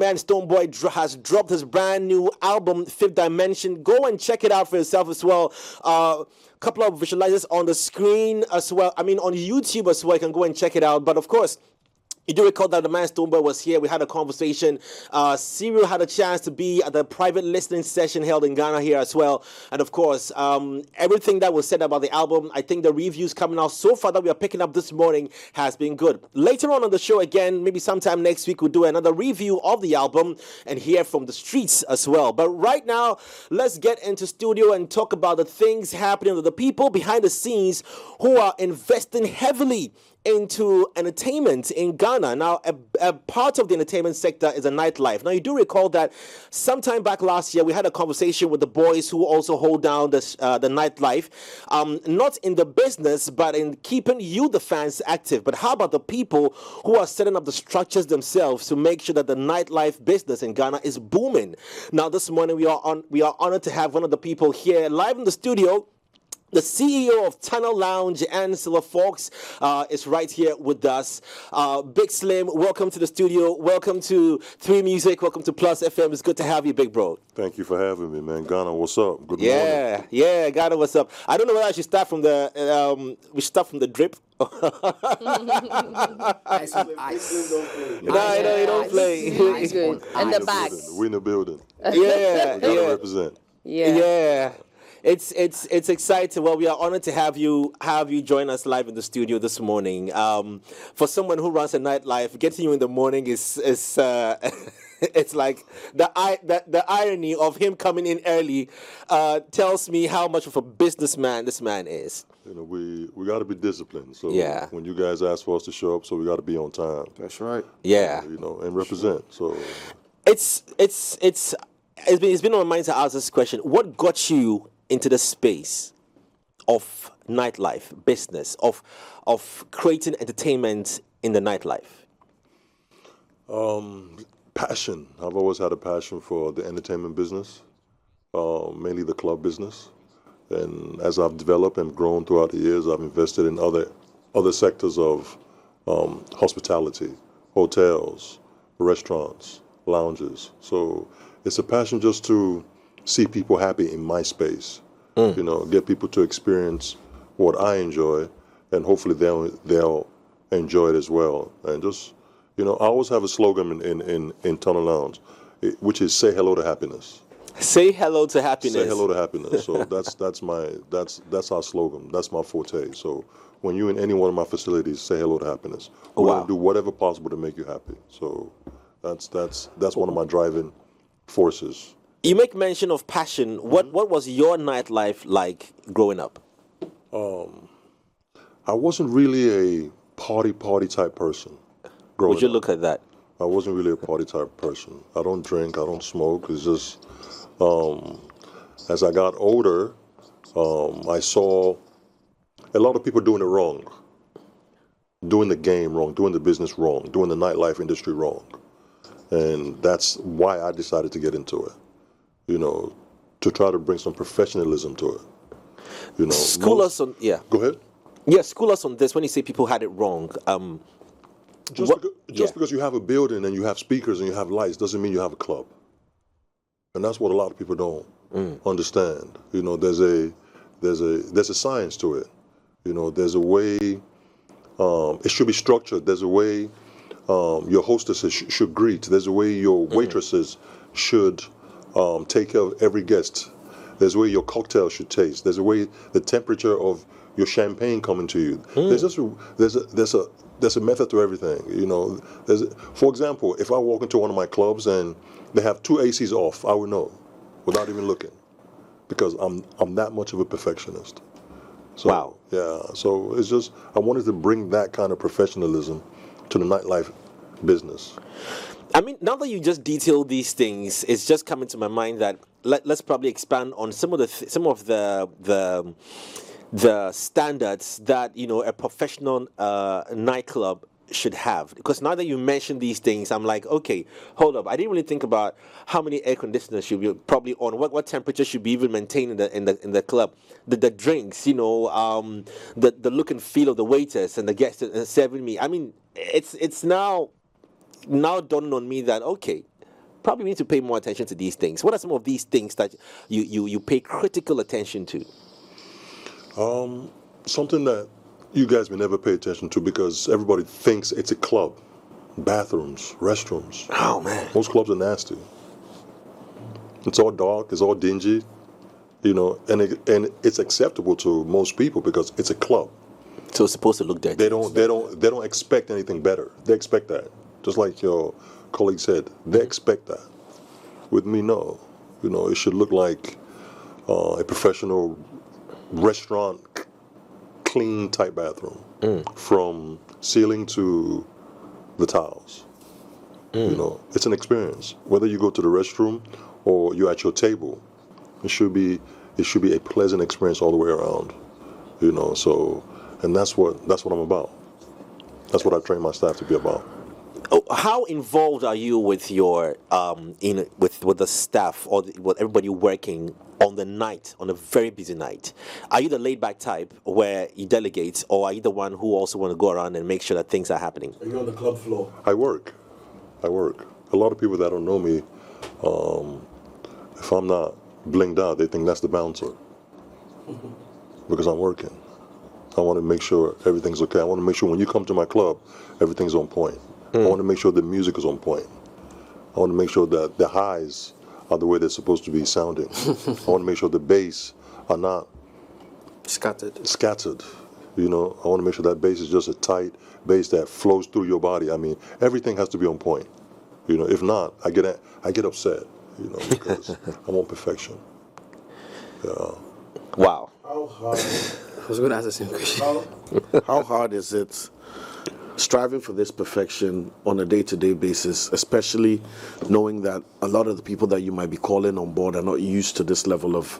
man Stonebwoy has dropped his brand new album, Fifth Dimension. Go and check it out for yourself as well. Couple of visualizers on the screen as well. I mean, on YouTube as well. You can go and check it out. But of course, you do recall that the man Stonebwoy was here. We had a conversation. Cyril had a chance to be at the private listening session held in Ghana here as well. And of course, everything that was said about the album, I think the reviews coming out so far that we are picking up this morning has been good. Later on the show again, maybe sometime next week, we'll do another review of the album and hear from the streets as well. But right now, let's get into studio and talk about the things happening with the people behind the scenes who are investing heavily into entertainment in Ghana. Now, a part of the entertainment sector is the nightlife. Now, you do recall that sometime back last year, we had a conversation with the boys who also hold down the nightlife, not in the business, but in keeping you, the fans, active. But how about the people who are setting up the structures themselves to make sure that the nightlife business in Ghana is booming? Now, this morning, we are honored to have one of the people here live in the studio. The CEO of Tunnel Lounge and SilverFox is right here with us. Big Slim, welcome to the studio. Welcome to 3 Music. Welcome to Plus FM. It's good to have you, big bro. Thank you for having me, man. Ghana, what's up? Good morning. Yeah, Ghana, what's up? I don't know whether I should start from the drip. No, you don't play. And the bags. We in the building. Yeah, we gotta represent. Yeah. It's exciting. Well, we are honored to have you join us live in the studio this morning. For someone who runs a nightlife, getting you in the morning is it's like the irony of him coming in early tells me how much of a businessman this man is. You know, we got to be disciplined. So yeah. When you guys ask for us to show up, so we got to be on time. That's right. Yeah. You know, and represent. So it's been on my mind to ask this question: what got you into the space of nightlife business, of creating entertainment in the nightlife? Passion. I've always had a passion for the entertainment business, mainly the club business. And as I've developed and grown throughout the years, I've invested in other sectors of hospitality, hotels, restaurants, lounges. So it's a passion just to see people happy in my space, you know, get people to experience what I enjoy, and hopefully they'll enjoy it as well. And just, you know, I always have a slogan in Tunnel Lounge, which is say hello to happiness. Say hello to happiness. Say hello to happiness. So that's our slogan. That's my forte. So when you're in any one of my facilities, say hello to happiness. We're gonna do whatever possible to make you happy. So that's one of my driving forces. You make mention of passion. What was your nightlife like growing up? I wasn't really a party type person growing up. Would you look at that? I wasn't really a party type person. I don't drink, I don't smoke. It's just, as I got older, I saw a lot of people doing it wrong. Doing the game wrong, doing the business wrong, doing the nightlife industry wrong. And that's why I decided to get into it. You know, to try to bring some professionalism to it. You know, school us on, yeah. Go ahead. Yeah, school us on this when you say people had it wrong. Because you have a building and you have speakers and you have lights doesn't mean you have a club. And that's what a lot of people don't understand. You know, there's a science to it. You know, there's a way it should be structured. There's a way your hostesses should greet. There's a way your waitresses should take care of every guest. There's a way your cocktail should taste. There's a way the temperature of your champagne coming to you. There's a method to everything. You know, for example, if I walk into one of my clubs and they have 2 ACs off, I would know without even looking, because I'm that much of a perfectionist. So, wow. Yeah. So it's just I wanted to bring that kind of professionalism to the nightlife business. I mean, now that you just detailed these things, it's just coming to my mind that let's probably expand on some of the standards that, you know, a professional nightclub should have. Because now that you mention these things, I'm like, okay, hold up. I didn't really think about how many air conditioners should be probably on, what temperature should be even maintained in the club, the drinks, you know, the look and feel of the waiters and the guests serving me. I mean, it's now dawning on me that, okay, probably need to pay more attention to these things. What are some of these things that you pay critical attention to? Something that you guys may never pay attention to because everybody thinks it's a club. Bathrooms, restrooms. Oh, man. Most clubs are nasty. It's all dark, it's all dingy, and it's acceptable to most people because it's a club. So it's supposed to look dirty. They don't expect anything better. They expect that. Just like your colleague said, they expect that. With me, no. It should look like a professional restaurant clean type bathroom from ceiling to the tiles. It's an experience. Whether you go to the restroom or you're at your table, it should be a pleasant experience all the way around. So, and that's what I'm about. That's what I train my staff to be about. Oh, how involved are you with your with the staff or with everybody working on the night, on a very busy night? Are you the laid back type where you delegate, or are you the one who also want to go around and make sure that things are happening? Are you on the club floor? I work. A lot of people that don't know me, if I'm not blinged out, they think that's the bouncer because I'm working. I want to make sure everything's okay. I want to make sure when you come to my club, everything's on point. I want to make sure the music is on point. I want to make sure that the highs are the way they're supposed to be sounding. I want to make sure the bass are not Scattered. I want to make sure that bass is just a tight bass that flows through your body. I mean, everything has to be on point. If not, I get upset. Because I want perfection. Yeah. Wow. How hard? I was going to ask the same question. How hard is it striving for this perfection on a day-to-day basis, especially knowing that a lot of the people that you might be calling on board are not used to this level of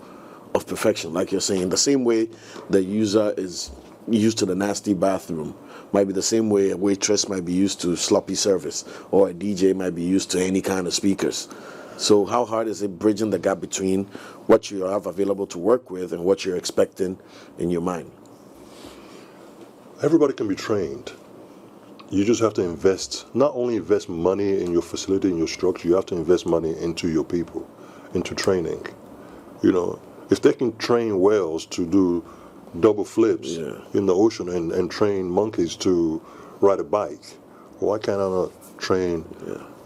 perfection? Like you're saying, the same way the user is used to the nasty bathroom might be the same way a waitress might be used to sloppy service, or a DJ might be used to any kind of speakers. So how hard is it bridging the gap between what you have available to work with and what you're expecting in your mind? Everybody can be trained. You just have to not only invest money in your facility, in your structure, you have to invest money into your people, into training. If they can train whales to do double flips in the ocean and train monkeys to ride a bike, why can't I not train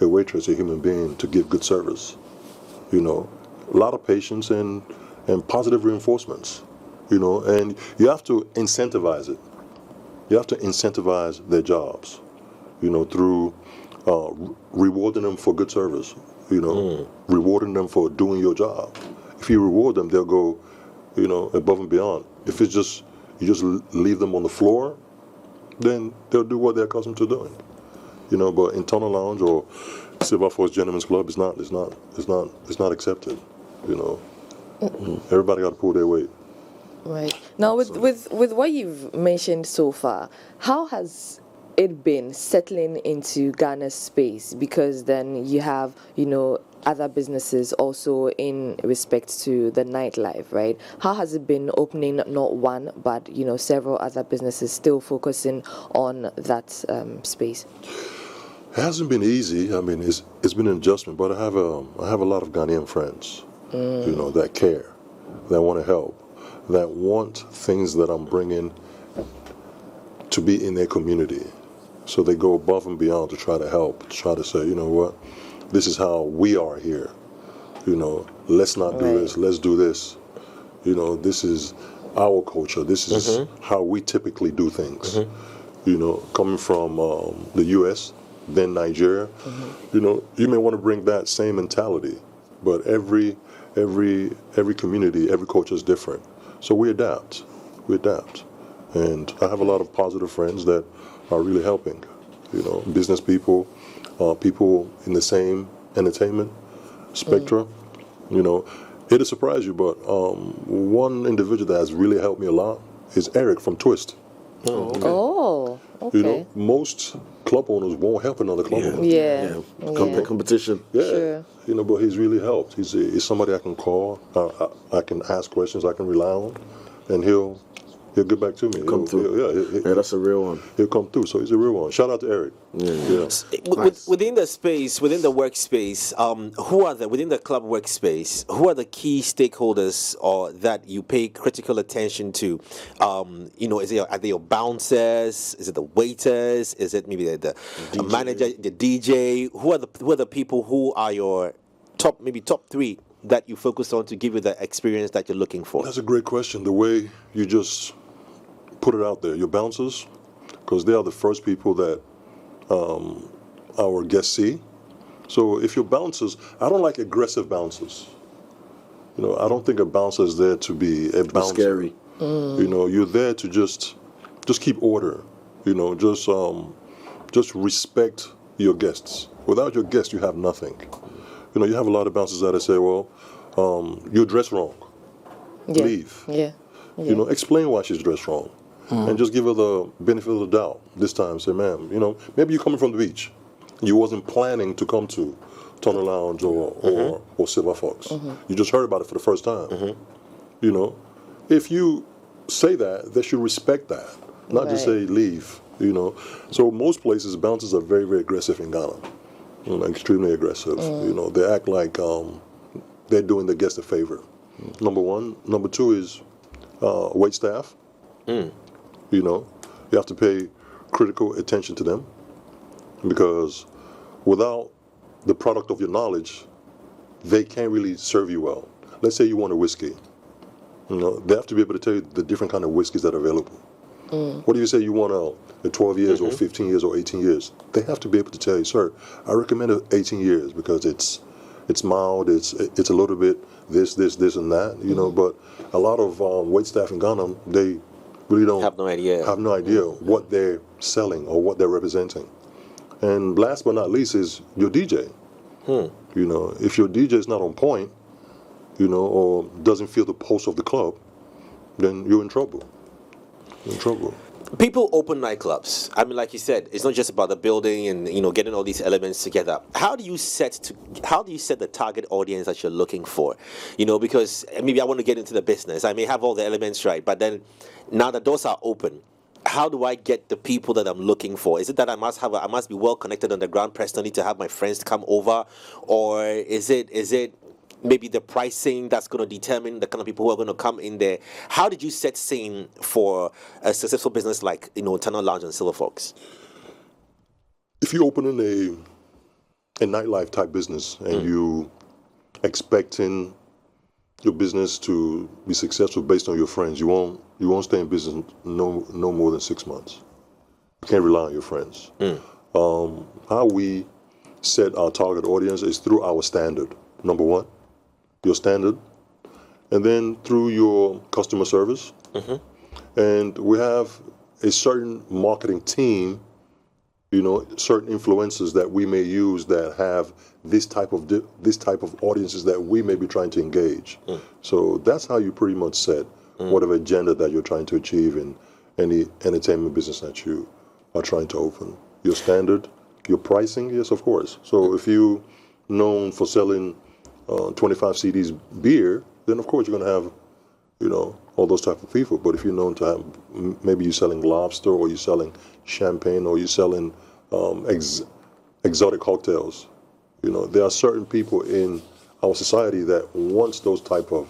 a waitress, a human being, to give good service? A lot of patience and positive reinforcements, and you have to incentivize it. You have to incentivize their jobs, through rewarding them for good service, rewarding them for doing your job. If you reward them, they'll go, above and beyond. If it's just, you just leave them on the floor, then they'll do what they're accustomed to doing. But in Tunnel Lounge or SilverFox Gentlemen's Club, it's not accepted. Everybody got to pull their weight. Right. Now, with what you've mentioned so far, how has it been settling into Ghana's space? Because then you have, other businesses also in respect to the nightlife, right? How has it been opening not one, but, several other businesses still focusing on that space? It hasn't been easy. I mean, it's been an adjustment, but I have a lot of Ghanaian friends, that care, that want to help, that want things that I'm bringing to be in their community. So they go above and beyond to try to help, to try to say, what, this is how we are here. Let's not do this, let's do this. This is our culture. This is how we typically do things. Coming from the U.S., then Nigeria, you may want to bring that same mentality, but every community, every culture is different. So we adapt, and I have a lot of positive friends that are really helping. Business people, people in the same entertainment spectrum. It'll surprise you, but one individual that has really helped me a lot is Eric from Twist. Oh, okay. Most club owners won't help another club owner. Yeah. Competition. Yeah. Sure. But he's really helped. He's somebody I can call. I can ask questions I can rely on, and he'll he'll get back to me. Come through. Yeah, that's a real one. He'll come through. So he's a real one. Shout out to Eric. Yeah. Nice. Within the space, within the workspace, within the club workspace, who are the key stakeholders or that you pay critical attention to? Are they your bouncers? Is it the waiters? Is it maybe the manager, the DJ? Who are the people who are your top 3 that you focus on to give you the experience that you're looking for? That's a great question. The way you just put it out there, your bouncers, because they are the first people that our guests see. So if your bouncers, I don't like aggressive bouncers. I don't think a bouncer is there to be a bouncer. Scary. You're there to just keep order. Just respect your guests. Without your guests, you have nothing. You have a lot of bouncers that say, well, you're dressed wrong. Yeah. Leave. Yeah. Explain why she's dressed wrong. And just give her the benefit of the doubt. This time, say, ma'am, maybe you're coming from the beach. You wasn't planning to come to Tunnel Lounge or SilverFox. You just heard about it for the first time. If you say that, they should respect that. Not just say leave, So most places, bouncers are very, very aggressive in Ghana. Extremely aggressive. They act like they're doing the guest a favor. Number one. Number two is wait staff. You have to pay critical attention to them because without the product of your knowledge, they can't really serve you well. Let's say you want a whiskey. They have to be able to tell you the different kind of whiskeys that are available. What do you say you want a 12 years or 15 years or 18 years? They have to be able to tell you, sir, I recommend 18 years because it's mild, it's a little bit this and that, but a lot of wait staff in Ghana, they really don't have no idea what they're selling or what they're representing. And last but not least is your DJ. If your DJ is not on point, or doesn't feel the pulse of the club, then you're in trouble. People open nightclubs. I mean, like you said, it's not just about the building and getting all these elements together. How do you set the target audience that you're looking for? Because maybe I want to get into the business. I may have all the elements right, but then now the doors are open. How do I get the people that I'm looking for? Is it that I must be well connected on the ground personally to have my friends come over, or is it maybe the pricing that's going to determine the kind of people who are going to come in there? How did you set scene for a successful business like Tunnel Lounge and SilverFox? If you open in a nightlife type business and you expecting your business to be successful based on your friends, you won't stay in business no more than 6 months. You can't rely on your friends. How we set our target audience is through our standard. Number one, your standard, and then through your customer service. And we have a certain marketing team, certain influencers that we may use that have this type of audiences that we may be trying to engage. So that's how you pretty much set whatever agenda that you're trying to achieve in any entertainment business that you are trying to open. Your standard, your pricing, yes, of course. So if you're known for selling 25 CDs beer, then of course you're going to have, all those type of people. But if you're known to have, maybe you're selling lobster or you're selling champagne or you're selling exotic cocktails, there are certain people in our society that wants those type of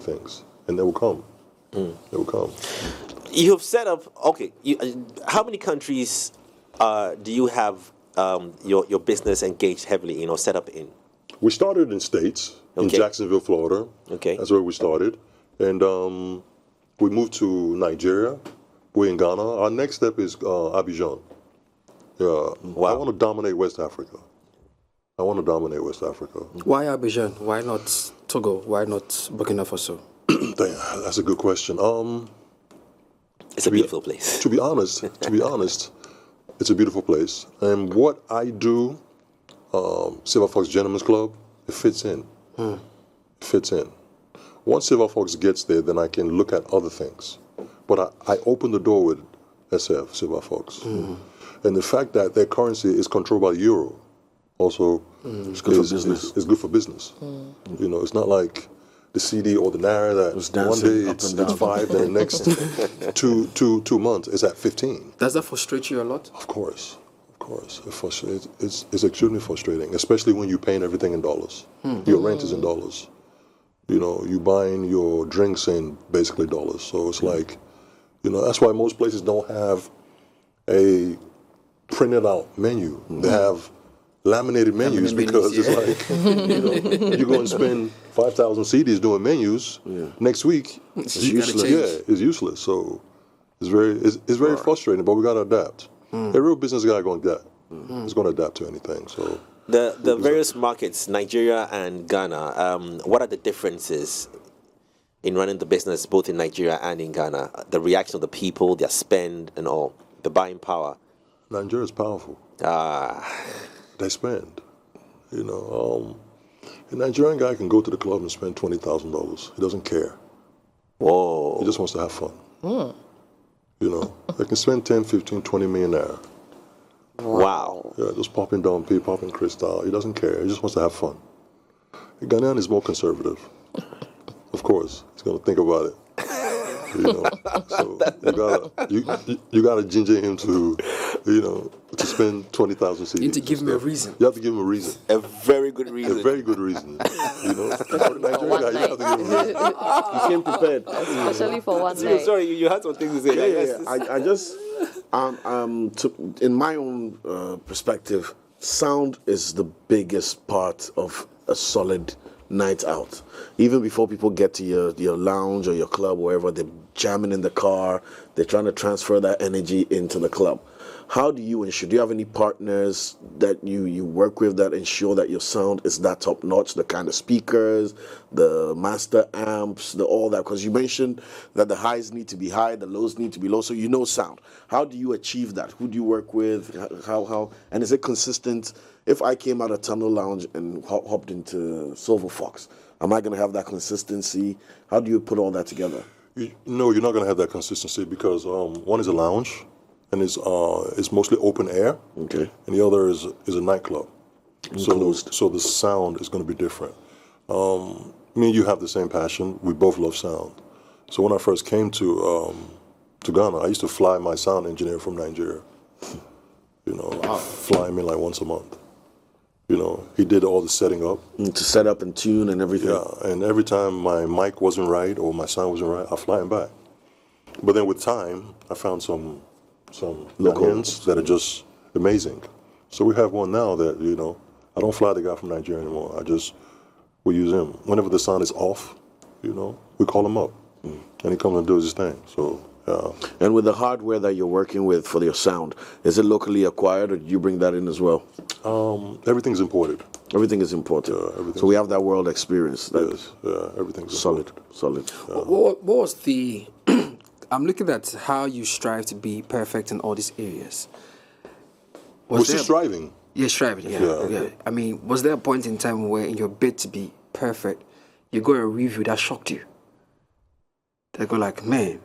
things, and they will come. They will come. You have set up. Okay, how many countries do you have your business engaged heavily in or set up in? We started in States, in Jacksonville, Florida. Okay. That's where we started. And we moved to Nigeria. We're in Ghana. Our next step is Abidjan. Wow. I want to dominate West Africa. Why Abidjan? Why not Togo? Why not Burkina Faso? That's a good question. It's a beautiful place. To be honest, it's a beautiful place. And what I do, SilverFox Gentlemen's Club, it fits in. It fits in. Once SilverFox gets there, then I can look at other things. But I open the door with SF, SilverFox. And the fact that their currency is controlled by the euro also it's good for business. It's good for business. It's not like the CD or the Naira that Was one dancing day up it's and down. 5, then the next 2 months it's at 15. Does that frustrate you a lot? Of course. It's extremely frustrating, especially when you're paying everything in dollars. Your rent is in dollars. You know, you buying your drinks in basically dollars. So it's like, you know, that's why most places don't have a printed out menu. They have laminated menus because it's like, you know, you go and spend 5,000 CDs doing menus. Next week, it's useless. Yeah, it's useless. So it's very frustrating, but we got to adapt. A real business guy going to adapt. He's going to adapt to anything. So The various markets, Nigeria and Ghana, what are the differences in running the business both in Nigeria and in Ghana? The reaction of the people, their spend and all, the buying power. Nigeria is powerful. They spend. You know, a Nigerian guy can go to the club and spend $20,000. He doesn't care. Whoa. He just wants to have fun. You know, they can spend 10, 15, 20 million naira. Wow. Yeah, just popping down P, popping crystal. He doesn't care. He just wants to have fun. The Ghanaian is more conservative. Of course, he's gonna think about it. You know, so you gotta ginger him to, you know, to spend 20,000 CDs. You need to give him a reason. You have to give him a reason. A very good reason. A very good reason. You know, for the Nigerian guy, you have to give him a reason. You came prepared. Especially for one night. Sorry, you had some things to say. Yeah. I just, in my own perspective, sound is the biggest part of a solid night out. Even before people get to your lounge or your club, wherever, they're jamming in the car, they're trying to transfer that energy into the club. How do you ensure? Do you have any partners that you work with that ensure that your sound is that top notch? The kind of speakers, the master amps, all that. Because you mentioned that the highs need to be high, the lows need to be low. So you know sound. How do you achieve that? Who do you work with? How? And is it consistent? If I came out of Tunnel Lounge and hopped into SilverFox, am I going to have that consistency? How do you put all that together? No, you're not going to have that consistency because one is a lounge. And it's mostly open air. Okay. And the other is a nightclub. Enclosed. So the sound is going to be different. Me and you have the same passion. We both love sound. So when I first came to Ghana, I used to fly my sound engineer from Nigeria. You know, fly me like once a month. You know, he did all the setting up. To set up and tune and everything. Yeah, and every time my mic wasn't right or my sound wasn't right, I fly him back. But then with time, I found some Ghanaians that are just amazing. So we have one now that, you know, I don't fly the guy from Nigeria anymore. We use him. Whenever the sound is off, you know, we call him up. And he comes and does his thing. So, yeah. And with the hardware that you're working with for your sound, is it locally acquired or do you bring that in as well? Everything's imported. Everything is imported. So we have that world experience. Yes, everything's solid. imported. Solid. What was the... I'm looking at how you strive to be perfect in all these areas. We're still striving. Yeah, striving, yeah. I mean, was there a point in time where in your bid to be perfect, you got a review that shocked you? They go like, man,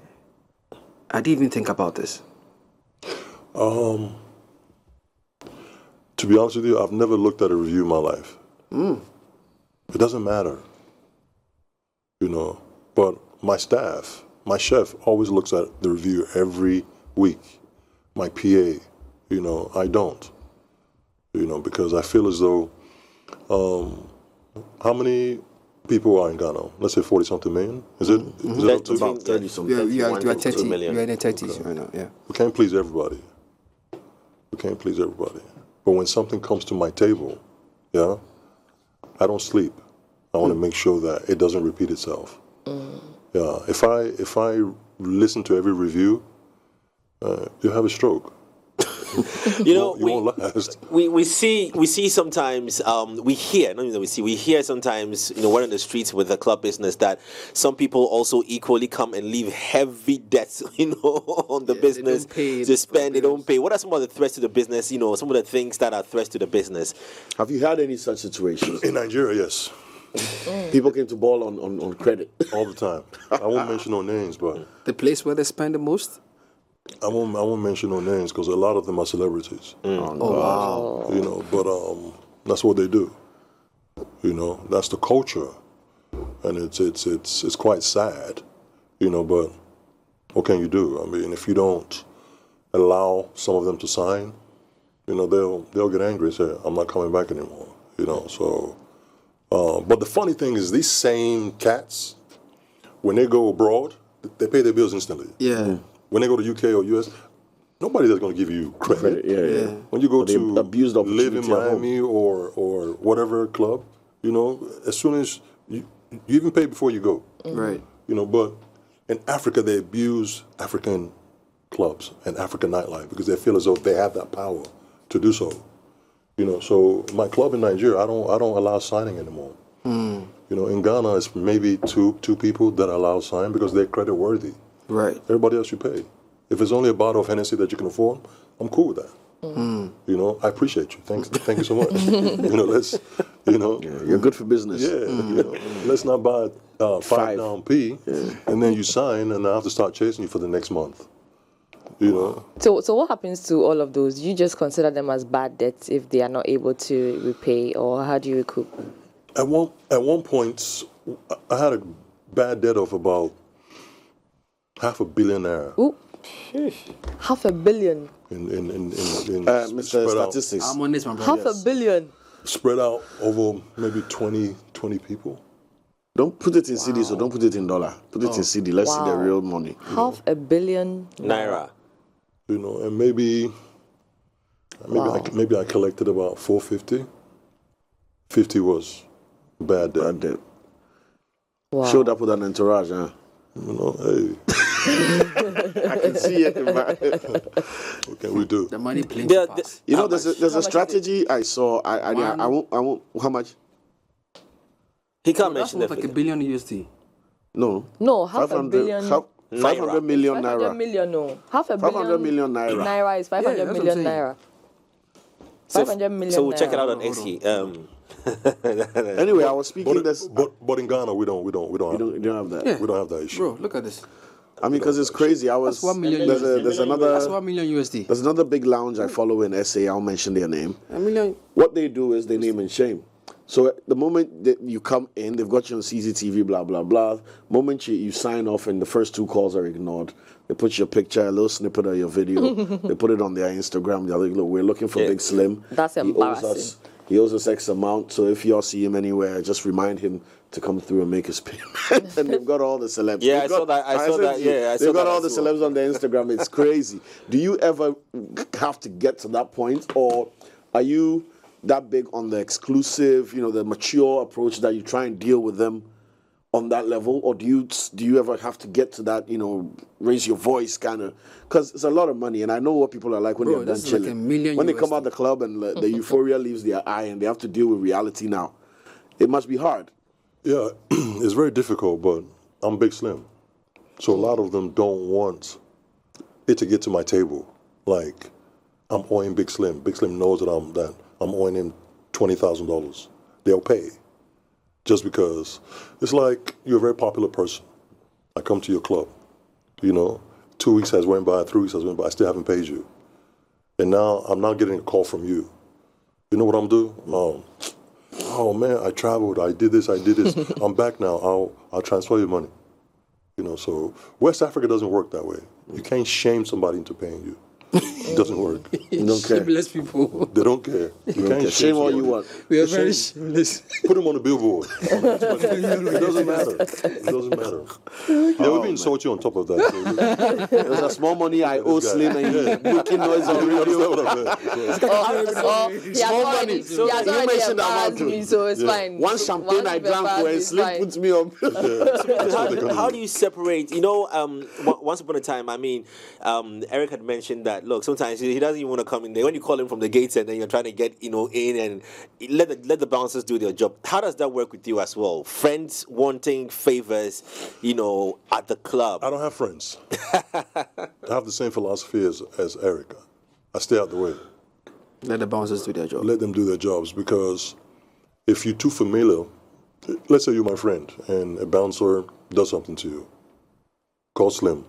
I didn't even think about this. To be honest with you, I've never looked at a review in my life. It doesn't matter. You know, but my staff... My chef always looks at the review every week. My PA, you know, I don't. You know, because I feel as though, how many people are in Ghana? Let's say 40-something million. Is it? Is it up to about 30-something? You are 30 million. You're in the 30s right now, yeah. We can't please everybody. But when something comes to my table, yeah, I don't sleep. I want to make sure that it doesn't repeat itself. Yeah, if I listen to every review, you have a stroke. You know, you won't last. We see sometimes we hear sometimes, you know, we're in the streets with the club business that some people also equally come and leave heavy debts, you know, on the business. They spend, they don't pay. What are some of the threats to the business? You know, some of the things that are threats to the business. Have you had any such situations? In Nigeria, yes. People came to ball on credit. All the time. I won't mention no names, but... The place where they spend the most? I won't mention no names because a lot of them are celebrities. Oh, wow. You know, but that's what they do. You know, that's the culture. and it's quite sad, you know. But what can you do? I mean, if you don't allow some of them to sign, you know, they'll get angry and say, "I'm not coming back anymore," you know. So, but the funny thing is, these same cats, when they go abroad, they pay their bills instantly. Yeah. When they go to UK or US, nobody that's going to give you credit. Yeah. When you go to abused live in opportunity at home. Miami or whatever club, you know, as soon as you even pay before you go. Right. You know, but in Africa, they abuse African clubs and African nightlife because they feel as though they have that power to do so. You know, so my club in Nigeria, I don't allow signing anymore. You know, in Ghana, it's maybe two people that allow signing because they're credit worthy. Right. Everybody else you pay. If it's only a bottle of Hennessy that you can afford, I'm cool with that. You know, I appreciate you. Thank you so much. You know, You're good for business. Yeah, you know, let's not buy 5 down P, and then you sign, and I have to start chasing you for the next month. You know. So what happens to all of those? You just consider them as bad debts if they are not able to repay, or how do you recoup? At one point, I had a bad debt of about $500 million. Ooh, $500 million. In Mr. Statistics. I'm on this one, bro. $500 million. Spread out over maybe 20 people. Don't put it in CD, so don't put it in dollar. Put it in CD. Let's see the real money. $500 million Naira. You know, and maybe I collected about 450. 50 was bad debt. Bad debt. Wow. Showed up with an entourage, huh? You know, hey, I can see it in my what can we do? The money playing Yeah, fast. You know, there's a strategy I saw. I won't. How much? He can't That's mention worth that. like $1 billion USD. No. No, $500 million. 500 million 500 naira. million, no. $500 500 million naira. Naira is 500 Yeah, that's what million I'm saying. naira. 500 million So we'll check it naira. out on SE. Anyway, I was speaking this. But in Ghana, we don't You don't have that. Yeah. we don't have that issue. Bro, look at this. I mean, because it's crazy. I was. That's $1 million. There's another. That's $1 million USD. There's another big lounge I follow in SA. I'll mention their name. $1 million. What they do is they name and shame. So the moment that you come in, they've got you on CCTV, blah, blah, blah. Moment you sign off and the first 2 calls are ignored, they put your picture, a little snippet of your video, they put it on their Instagram. They're like, look, we're looking for Big Slim. That's embarrassing. He owes us X amount, so if y'all see him anywhere, just remind him to come through and make his payment. And they've got all the celebs. Yeah, They've I saw that. I saw that. Yeah, I saw They've got that all the as well. celebs on their Instagram. It's crazy. Do you ever have to get to that point, or are you that big on the exclusive, the mature approach that you try and deal with them on that level, or do you ever have to get to that, raise your voice kind of, because it's a lot of money, and I know what people are like when Bro, they're done this is like chilling. $1 million When they come USD. out the club and the euphoria leaves their eye and they have to deal with reality now, it must be hard. Yeah, it's very difficult, but I'm Big Slim. So a lot of them don't want it to get to my table. Like, I'm owing Big Slim. Big Slim knows that I'm owing him $20,000. They'll pay. Just because it's like you're a very popular person. I come to your club, 2 weeks has went by, 3 weeks has went by, I still haven't paid you. And now I'm not getting a call from you. You know what I'm doing? Oh man, I traveled, I did this. I'm back now. I'll transfer your money. So West Africa doesn't work that way. You can't shame somebody into paying you. It doesn't work. You don't care. Shameless people. They don't care. You can't Shame all you somebody. want. We are very shameless. Put them on the billboard. It doesn't matter. It doesn't matter. They will even insult you on top of that. There's a small money I owe Slim and he's making noise on You radio. understand what I'm saying? Small money. He has You already mentioned the amount embarrassed me, too. so it's fine. One champagne I drank when it's Slim fine. puts me on. How do you separate? Once upon a time, Eric had mentioned that. Look, sometimes he doesn't even want to come in there. When you call him from the gates and then you're trying to get in and let the bouncers do their job. How does that work with you as well? Friends wanting favors, at the club. I don't have friends. I have the same philosophy as Eric. I stay out the way. Let the bouncers do their job. Let them do their jobs, because if you're too familiar, let's say you're my friend and a bouncer does something to you, call Slim.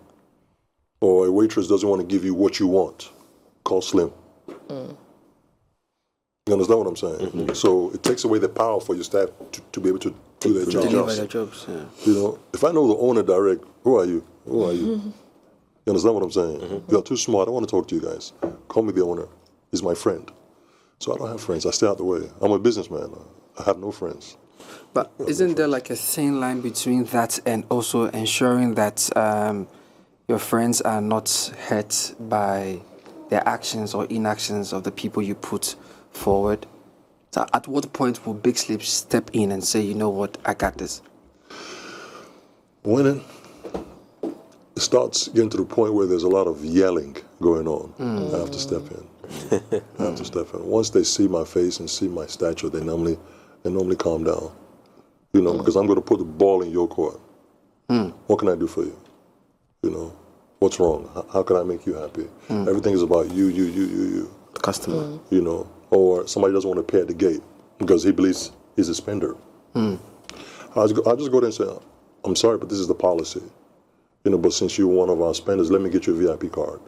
Or a waitress doesn't want to give you what you want, call Slim. You understand what I'm saying? So it takes away the power for your staff to be able to do their jobs. Deliver their jobs, yeah. You know, if I know the owner direct, who are you? Who are you? You understand what I'm saying? You are too smart. I don't want to talk to you guys. Call me the owner. He's my friend. So I don't have friends. I stay out the way. I'm a businessman. I have no friends. But isn't there like a thin line between that and also ensuring that your friends are not hurt by the actions or inactions of the people you put forward? So at what point will Big Sleep step in and say, you know what, I got this? When it starts getting to the point where there's a lot of yelling going on, I have to step in. I have to step in. Once they see my face and see my stature, they normally calm down. You know, because I'm going to put the ball in your court. What can I do for you? You know, what's wrong? How can I make you happy? Everything is about you. The customer. You know, or somebody doesn't want to pay at the gate because he believes he's a spender. I'll just go there and say, I'm sorry, but this is the policy. You know, but since you're one of our spenders, let me get you a VIP card.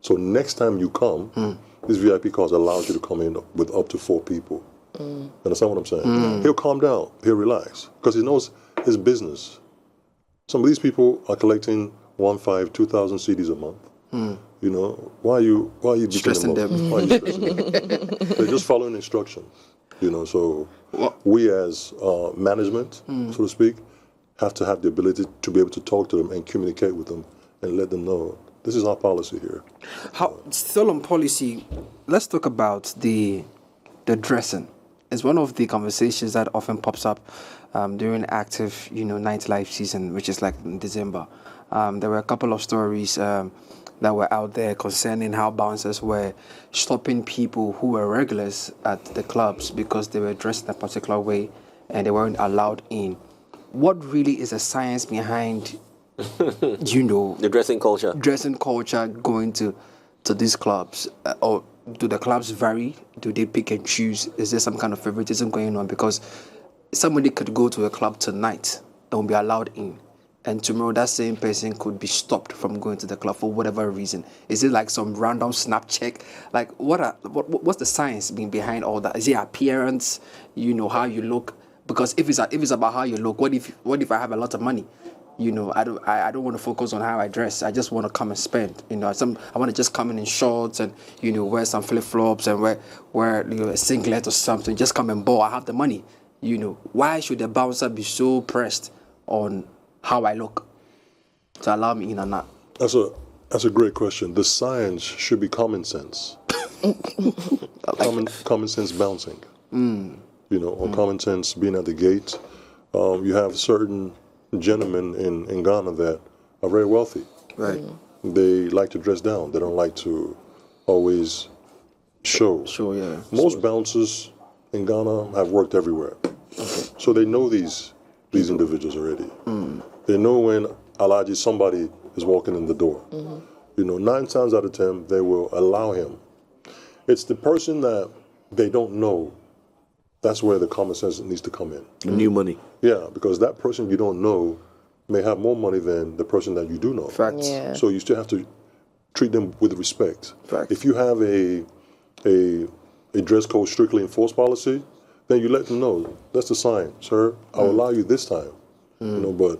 So next time you come, this VIP card allows you to come in with up to 4 people. You understand what I'm saying? He'll calm down. He'll relax because he knows his business. Some of these people are collecting 1,500, 2,000 CDs a month. You know, why are you Stressing them? Why are you stressing them? They're just following instruction. You know, so we as management, so to speak, have to have the ability to be able to talk to them and communicate with them and let them know this is our policy here. Still on policy, let's talk about the dressing. It's one of the conversations that often pops up during active, nightlife season, which is like in December. There were a couple of stories that were out there concerning how bouncers were stopping people who were regulars at the clubs because they were dressed in a particular way and they weren't allowed in. What really is the science behind, the dressing culture going to these clubs? Or do the clubs vary? Do they pick and choose? Is there some kind of favoritism going on? Because somebody could go to a club tonight and won't be allowed in, and tomorrow that same person could be stopped from going to the club for whatever reason. Is it like some random snap check? Like what's the science behind all that? Is it appearance? How you look? Because if it's about how you look, what if I have a lot of money? I don't want to focus on how I dress. I just want to come and spend. I want to just come in shorts and wear some flip flops and wear a singlet or something. Just come and ball. I have the money. Why should the bouncer be so pressed on how I look to allow me in or not? That's a great question. The science should be common sense. Common sense bouncing. Or common sense being at the gate. You have certain gentlemen in Ghana that are very wealthy. Right. They like to dress down. They don't like to always show. Sure, yeah. Most bouncers in Ghana have worked everywhere. Okay. So they know these individuals already. They know when Alaji, somebody is walking in the door. 9 times out of 10, they will allow him. It's the person that they don't know. That's where the common sense needs to come in. New money. Yeah, because that person you don't know may have more money than the person that you do know. Facts. Yeah. So you still have to treat them with respect. Facts. If you have a dress code strictly enforced policy, then you let them know, that's the sign, sir. I'll allow you this time. But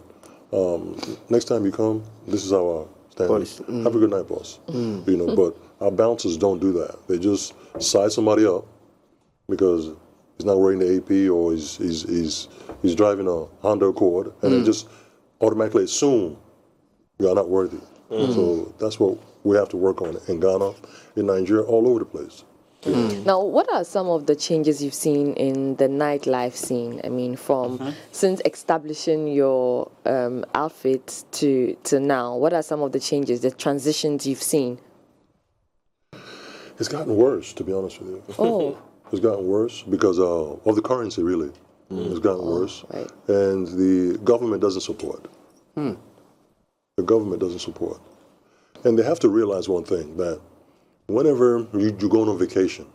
next time you come, this is our standard. Have a good night, boss. But our bouncers don't do that. They just size somebody up because he's not wearing the AP or he's driving a Honda Accord, and they just automatically assume you are not worthy. So that's what we have to work on in Ghana, in Nigeria, all over the place. Now, what are some of the changes you've seen in the nightlife scene? I mean, since establishing your outfit to now, what are some of the changes, the transitions you've seen? It's gotten worse, to be honest with you. Oh. It's gotten worse because of the currency, really. It's gotten worse. Right. And the government doesn't support. The government doesn't support. And they have to realize one thing, that whenever you go on vacation,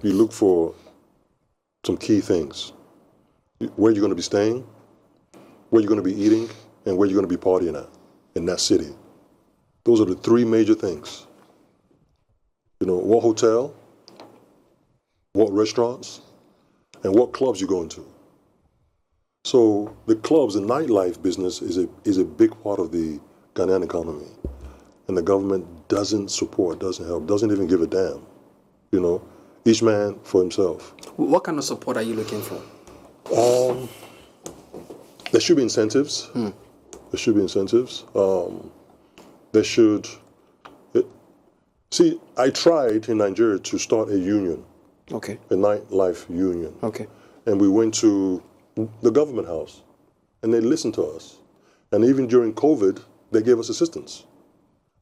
you look for some key things. Where you're going to be staying, where you're going to be eating, and where you're going to be partying at in that city. Those are the 3 major things. What hotel, what restaurants, and what clubs you're going to. So the clubs and nightlife business is a big part of the Ghanaian economy. And the government doesn't support, doesn't help, doesn't even give a damn. You know, each man for himself. What kind of support are you looking for? There should be incentives. There should be incentives. There should... See, I tried in Nigeria to start a union. Okay. A nightlife union. Okay. And we went to the government house, and they listened to us. And even during COVID, they gave us assistance.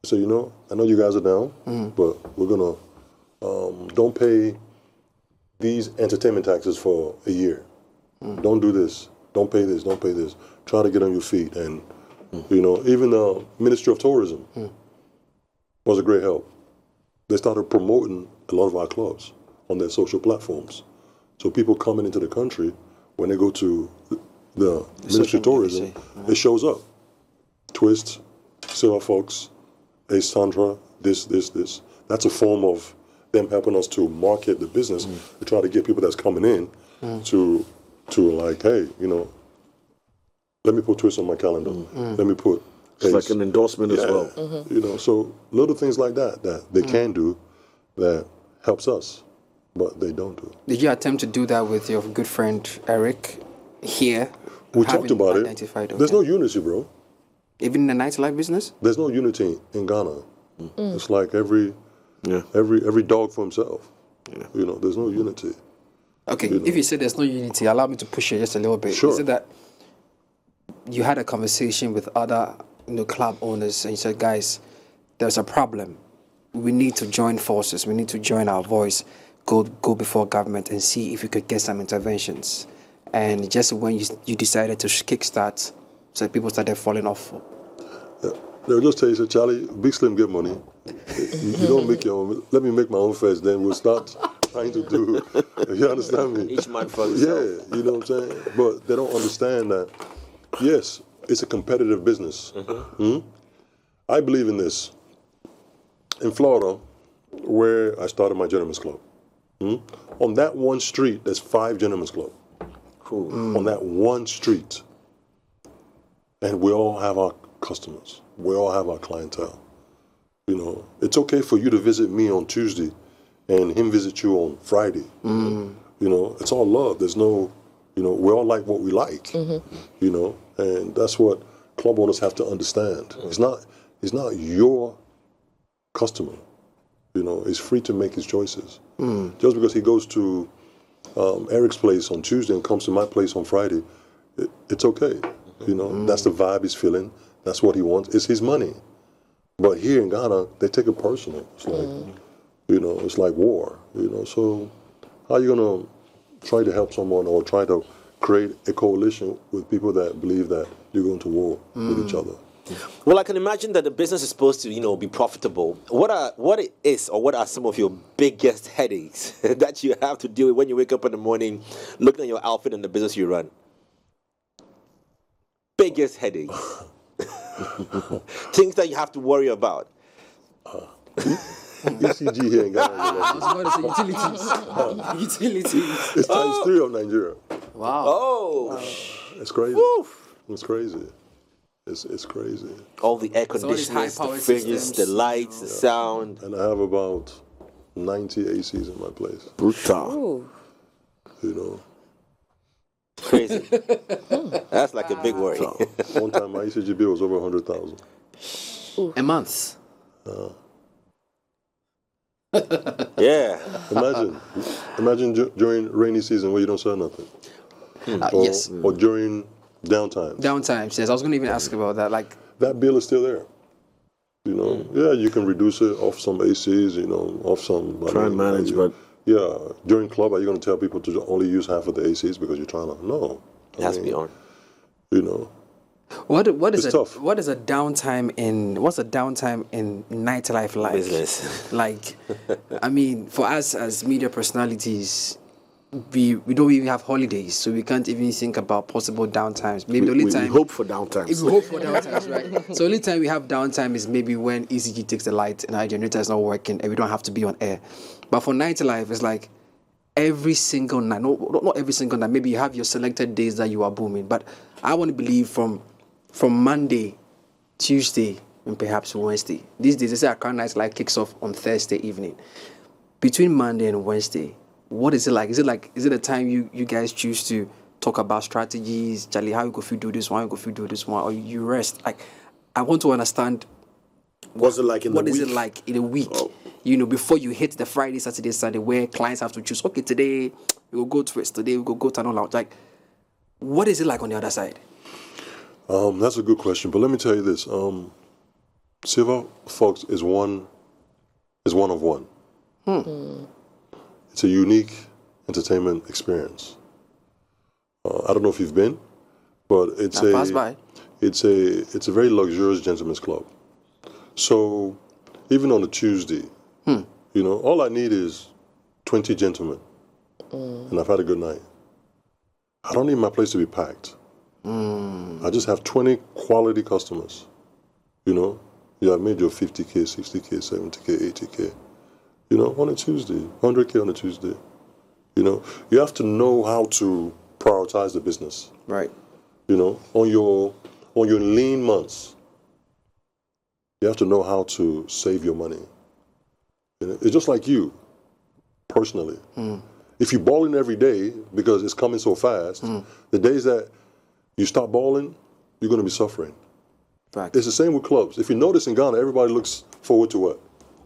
So, you know, I know you guys are down, but we're going to, don't pay these entertainment taxes for a year. Don't do this. Don't pay this. Don't pay this. Try to get on your feet. And, you know, even the Ministry of Tourism was a great help. They started promoting a lot of our clubs on their social platforms. So people coming into the country, when they go to the Ministry of Tourism, it shows up. Twist, SilverFox, Ace Sandra, this. That's a form of them helping us to market the business, to try to get people that's coming in to like, hey, you know, let me put Twist on my calendar. Let me put It's like an endorsement as well. You know, so little things like that they can do that helps us, but they don't do. Did you attempt to do that with your good friend Eric here? We talked about it. There's no unity, bro. Even in the nightlife business? There's no unity in Ghana. It's like every dog for himself. You know, there's no unity. Okay, if you say there's no unity, allow me to push it just a little bit. Sure. Is it that you had a conversation with other, you know, club owners and you said, guys, there's a problem. We need to join forces. We need to join our voice, go before government and see if we could get some interventions. And just when you decided to kickstart, so people started falling off. They'll just tell you, say, Charlie, Big Slim get money. You don't make your own. Let me make my own first, then we'll start trying to do. You understand me? Each man for himself. Yeah, you know what I'm saying? But they don't understand that, yes, it's a competitive business. I believe in this. In Florida, where I started my gentleman's club, on that one street, there's 5 gentlemen's clubs. Cool. On that one street. And we all have our customers. We all have our clientele. You know, it's okay for you to visit me on Tuesday and him visit you on Friday. You know, it's all love. There's no, you know, we all like what we like. You know, and that's what club owners have to understand. It's not your customer. You know, he's free to make his choices. Just because he goes to Eric's place on Tuesday and comes to my place on Friday, it's okay. You know, that's the vibe he's feeling. That's what he wants. It's his money. But here in Ghana, they take it personal. It's like, you know, it's like war. You know, so how are you going to try to help someone or try to create a coalition with people that believe that you're going to war with each other? Well, I can imagine that the business is supposed to, you know, be profitable. What are some of your biggest headaches that you have to deal with when you wake up in the morning, looking at your outfit and the business you run? Biggest headaches. Things that you have to worry about. ECG here in Ghana. I was about to say utilities. It's times 3 of Nigeria. Wow. Oh. It's crazy. Woof. It's crazy. It's crazy. All the air all these conditioners, the high-power fridges, systems, the lights, the sound. And I have about 90 ACs in my place. Brutal. You know. Crazy. That's like a big worry. One time my ECG bill was over 100,000. A month. Yeah. Imagine during rainy season where you don't sell nothing. Yes. Or during downtime. Downtimes, yes. I was going to even ask about that. Like, That bill is still there. You know, yeah, you can reduce it off some ACs, you know, off some. Try and manage, but yeah, during club, are you going to tell people to only use half of the ACs because you're trying to? No, It has to be on. You know, what is it's tough. What's a downtime in nightlife like? Business. Like, I mean, for us as media personalities, we don't even have holidays, so we can't even think about possible downtimes. Maybe the only time we hope for downtimes. we hope for downtimes, right? So the only time we have downtime is maybe when ECG takes the light and our generator is not working and we don't have to be on air. But for nightlife, it's like every single night. No, not every single night. Maybe you have your selected days that you are booming. But I want to believe from Monday, Tuesday, and perhaps Wednesday. These days, they say Accra Nightlife kicks off on Thursday evening. Between Monday and Wednesday, what is it like? Is it a time you guys choose to talk about strategies, Charlie, how you go do this one, or you rest? Like, I want to understand. What's it like in the week? What is it like in a week? Oh. Before you hit the Friday, Saturday, Sunday, where clients have to choose. Okay, today we will go Twist. Today we will go Tunnel Lounge. Like, what is it like on the other side? That's a good question, but let me tell you this: SilverFox is one of one. It's a unique entertainment experience. I don't know if you've been, but it's a very luxurious gentleman's club. So even on a Tuesday, all I need is 20 gentlemen, and I've had a good night. I don't need my place to be packed. I just have 20 quality customers. You have made your 50K, 60K, 70K, 80K. On a Tuesday, 100K on a Tuesday. You have to know how to prioritize the business. Right. On your lean months, you have to know how to save your money. It's just like you, personally. If you ball in every day because it's coming so fast, the days that you stop balling, you're going to be suffering. Fact. It's the same with clubs. If you notice in Ghana, everybody looks forward to what?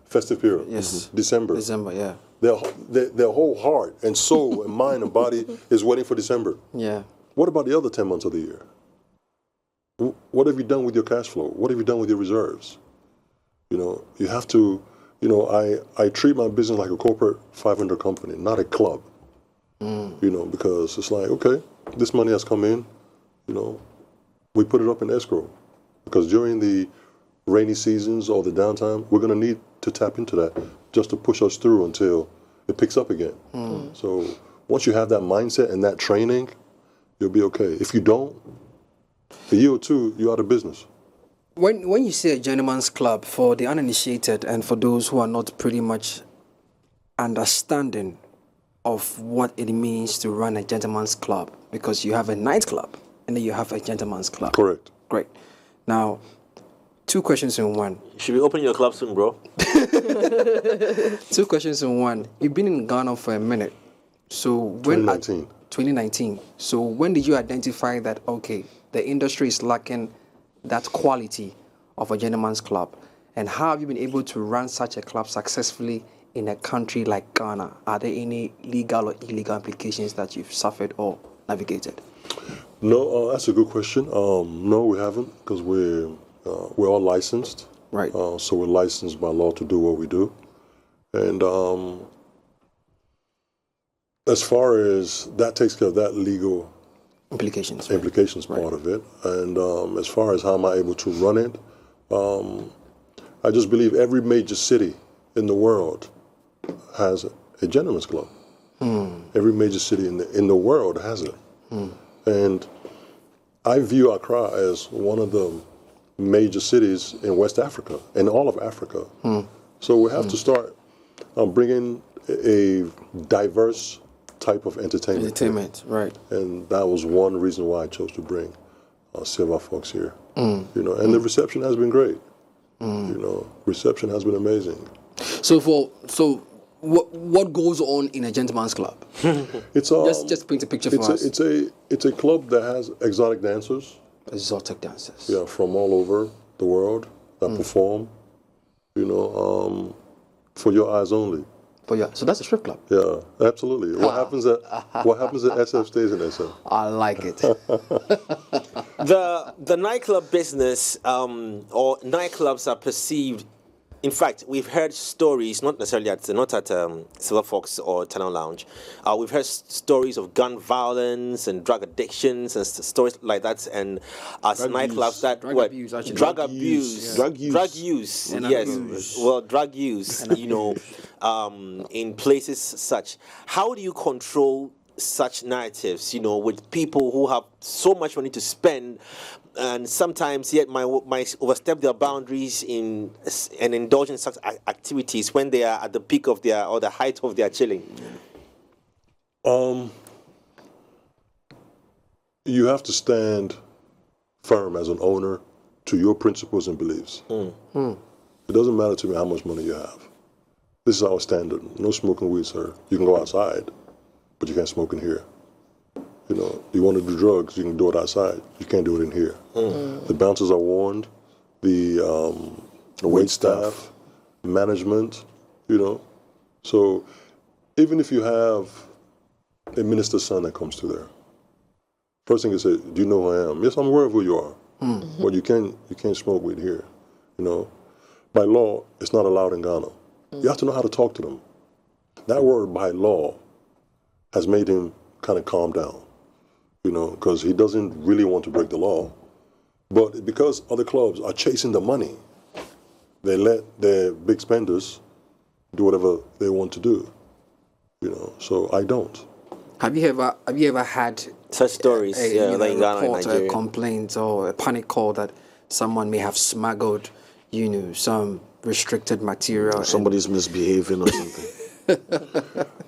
Festive period. Yes. December, yeah. Their whole heart and soul and mind and body is waiting for December. Yeah. What about the other 10 months of the year? What have you done with your cash flow? What have you done with your reserves? You have to, I treat my business like a corporate 500 company, not a club. Because it's like, okay, this money has come in, we put it up in escrow. Because during the rainy seasons or the downtime, we're going to need to tap into that just to push us through until it picks up again. So once you have that mindset and that training, you'll be okay. If you don't, a year or two, you're out of business. When you say a gentleman's club, for the uninitiated and for those who are not pretty much understanding of what it means to run a gentleman's club, because you have a nightclub and then you have a gentleman's club. Correct. Great. Now, two questions in one. Should we open your club soon, bro? Two questions in one. You've been in Ghana for a minute. So when 2019. So when did you identify that, okay, the industry is lacking that quality of a gentleman's club? And how have you been able to run such a club successfully in a country like Ghana? Are there any legal or illegal implications that you've suffered or navigated? No, that's a good question. No, we haven't, because we're all licensed. Right. So we're licensed by law to do what we do. And as far as that takes care of that legal implications part of it. And as far as how am I able to run it, I just believe every major city in the world has a gentleman's club. Every major city in the world has it. And I view Accra as one of the major cities in West Africa, in all of Africa. So we have to start bringing a diverse type of entertainment. Right. And that was one reason why I chose to bring SilverFox here. And the reception has been great. Reception has been amazing. So what goes on in a gentleman's club? It's just paint a picture for us. It's a club that has exotic dancers. Exotic dancers. Yeah, from all over the world that perform. For your eyes only. So that's a strip club. Yeah, absolutely. What happens at SF stays in SF. I like it. The nightclub business or nightclubs are perceived. In fact, we've heard stories, not necessarily at SilverFox or Tunnel Lounge. We've heard stories of gun violence and drug addictions and stories like that. And as nightclubs, drug abuse. Well, drug use. In places such. How do you control such narratives? With people who have so much money to spend. And sometimes yet might overstep their boundaries and indulge in such activities when they are at the peak of or the height of their chilling. You have to stand firm as an owner to your principles and beliefs. It doesn't matter to me how much money you have. This is our standard. No smoking weed, sir. You can go outside, but you can't smoke in here. You know, you want to do drugs, you can do it outside. You can't do it in here. The bouncers are warned. The wait staff, management, you know. So even if you have a minister's son that comes to there, first thing you say, do you know who I am? Yes, I'm aware of who you are. But you can't smoke weed here. You know, by law, it's not allowed in Ghana. You have to know how to talk to them. That word by law has made him kind of calm down, you know, because he doesn't really want to break the law. But because other clubs are chasing the money, they let their big spenders do whatever they want to do, you know. So I don't. Have you ever had Such stories, like Ghana, report, a Nigeria. complaint or a panic call that someone may have smuggled, you know, some restricted material? Somebody's misbehaving or something.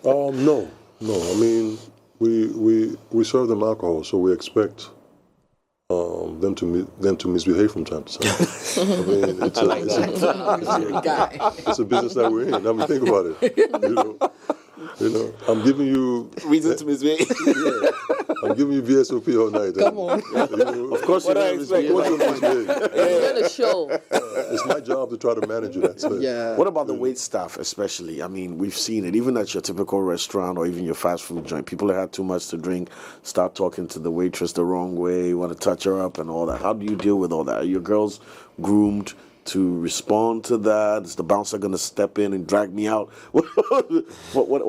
No. I mean, we serve them alcohol, so we expect them to misbehave from time to time. I mean, it's a business that we're in. I mean, think about it. You know, I'm giving you Reason to misbehave. I'm giving you VSOP all night. Come on. You know, Of course, What you I know, expect. of course you're misbehaving. You're on a show. It's my job to try to manage that stuff. Yeah. What about the wait staff, especially? I mean, we've seen it, even at your typical restaurant or even your fast food joint. People that had too much to drink start talking to the waitress the wrong way, want to touch her up and all that. How do you deal with all that? Are your girls groomed to respond to that? Is the bouncer going to step in and drag me out? What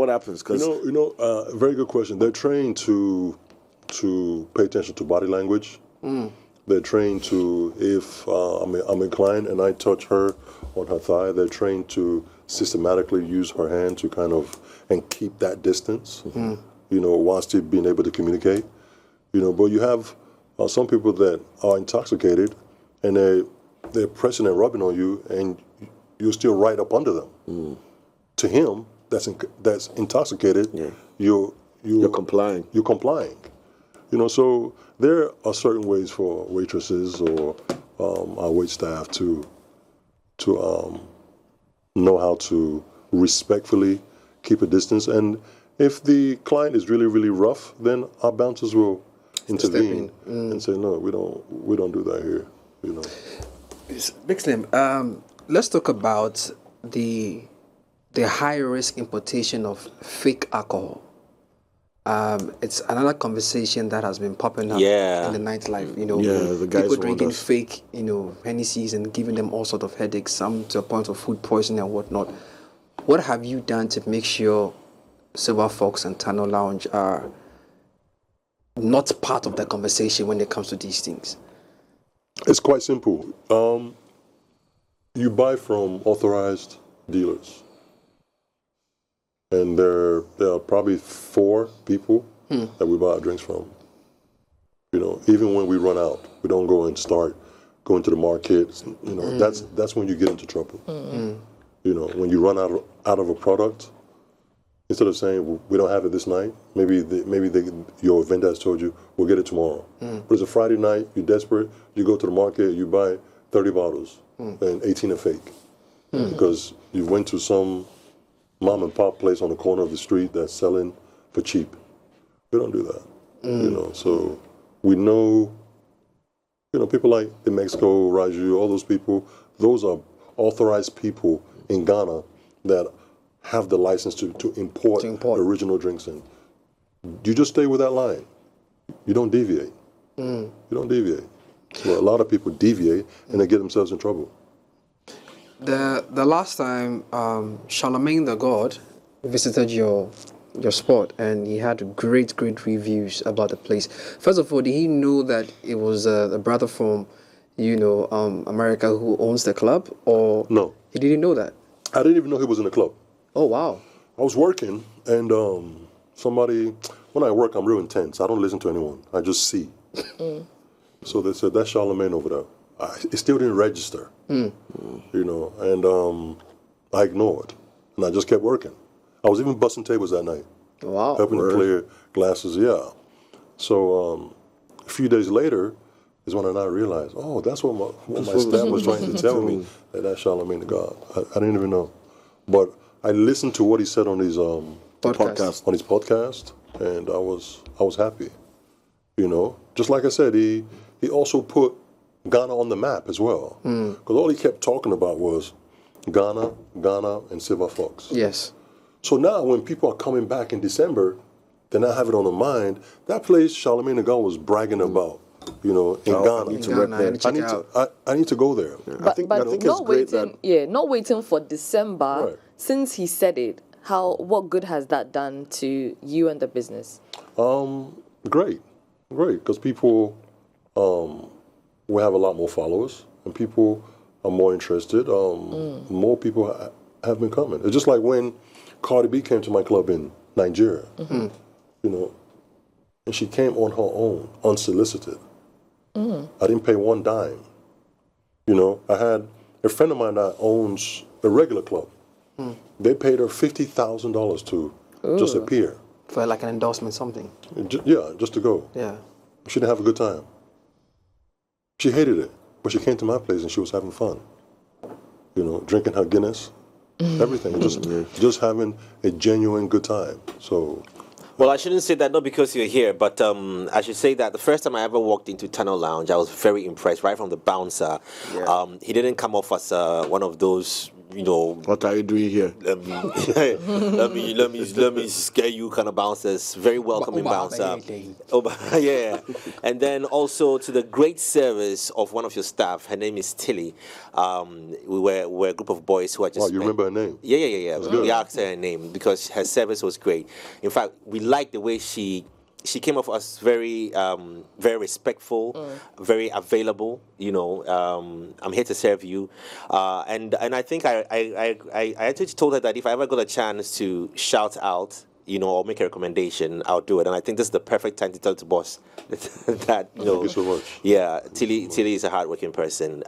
happens? Cause Very good question. They're trained to pay attention to body language. They're trained to, if I'm inclined and I touch her on her thigh, they're trained to systematically use her hand to kind of, and keep that distance, you know, while still being able to communicate. You know, but you have some people that are intoxicated and they're pressing and rubbing on you and you're still right up under them. To him, that's intoxicated, you're complying. You're complying. You know, so there are certain ways for waitresses or our wait staff to know how to respectfully keep a distance. And if the client is really, really rough, then our bouncers will intervene and say, no, we don't do that here. You know. Big Slim, let's talk about the high risk importation of fake alcohol. It's another conversation that has been popping up in the nightlife. You know, the guys people want drinking us. fake, you know, Hennessy's and giving them all sort of headaches, some to a point of food poisoning and whatnot. What have you done to make sure SilverFox and Tunnel Lounge are not part of the conversation when it comes to these things? It's quite simple. You buy from authorized dealers. And there are probably 4 people that we buy our drinks from. You know, even when we run out, we don't go and start going to the market. You know, that's when you get into trouble. You know, when you run out of a product, instead of saying we don't have it this night, maybe your vendor has told you we'll get it tomorrow. But it's a Friday night, you're desperate, you go to the market, you buy 30 bottles and 18 are fake because you went to some mom and pop place on the corner of the street that's selling for cheap. We don't do that, you know. So we know, you know, people like the Mexico, Raju, all those people. Those are authorized people in Ghana that have the license to import original drinks in. You just stay with that line. You don't deviate. You don't deviate. So a lot of people deviate and they get themselves in trouble. The last time Charlemagne the God visited your spot and he had great reviews about the place. First of all, did he know that it was a brother from, you know, America who owns the club, or No, he didn't know that? I didn't even know he was in the club. Oh wow! I was working and somebody. When I work, I'm real intense. I don't listen to anyone. I just see. So they said that's Charlemagne over there. It still didn't register, you know, and I ignored, and I just kept working. I was even busting tables that night. Wow. helping to clear glasses. Yeah. So a few days later is when I realized, oh, that's what my staff was trying to tell me, that's Charlemagne the God. I didn't even know. But I listened to what he said on his podcast, and I was happy. You know, just like I said, he also put Ghana on the map as well. Because all he kept talking about was Ghana, and SilverFox. Yes. So now when people are coming back in December, they now have it on their mind. That place Charlemagne the God was bragging about, you know, in Ghana. I need to go there. But, I think not it's great waiting. Not waiting for December. Right. Since he said it, what good has that done to you and the business? Great, because people will have a lot more followers, and people are more interested. More people have been coming. It's just like when Cardi B came to my club in Nigeria, you know, and she came on her own, unsolicited. I didn't pay one dime. You know, I had a friend of mine that owns a regular club. They paid her $50,000 to just appear. For like an endorsement, something. Just to go. Yeah. She didn't have a good time. She hated it, but she came to my place and she was having fun. You know, drinking her Guinness, everything, just having a genuine good time. So. Well, I shouldn't say that not because you're here, but I should say that the first time I ever walked into Tunnel Lounge, I was very impressed right from the bouncer. Yeah. He didn't come off as one of those, you know. What are you doing here? Let me scare you kind of bouncers. Very welcoming bouncer. Yeah. And then also to the great service of one of your staff. Her name is Tilly. We were a group of boys who are just. Wow, you remember her name? Yeah. We asked her name because her service was great. In fact, we liked the way she came off as very respectful, very available. You know, I'm here to serve you, and I think I actually told her that if I ever got a chance to shout out, you know, or make a recommendation, I'll do it. And I think this is the perfect time to tell the boss that you know. Thank you so much. Yeah, Tilly is a hardworking person.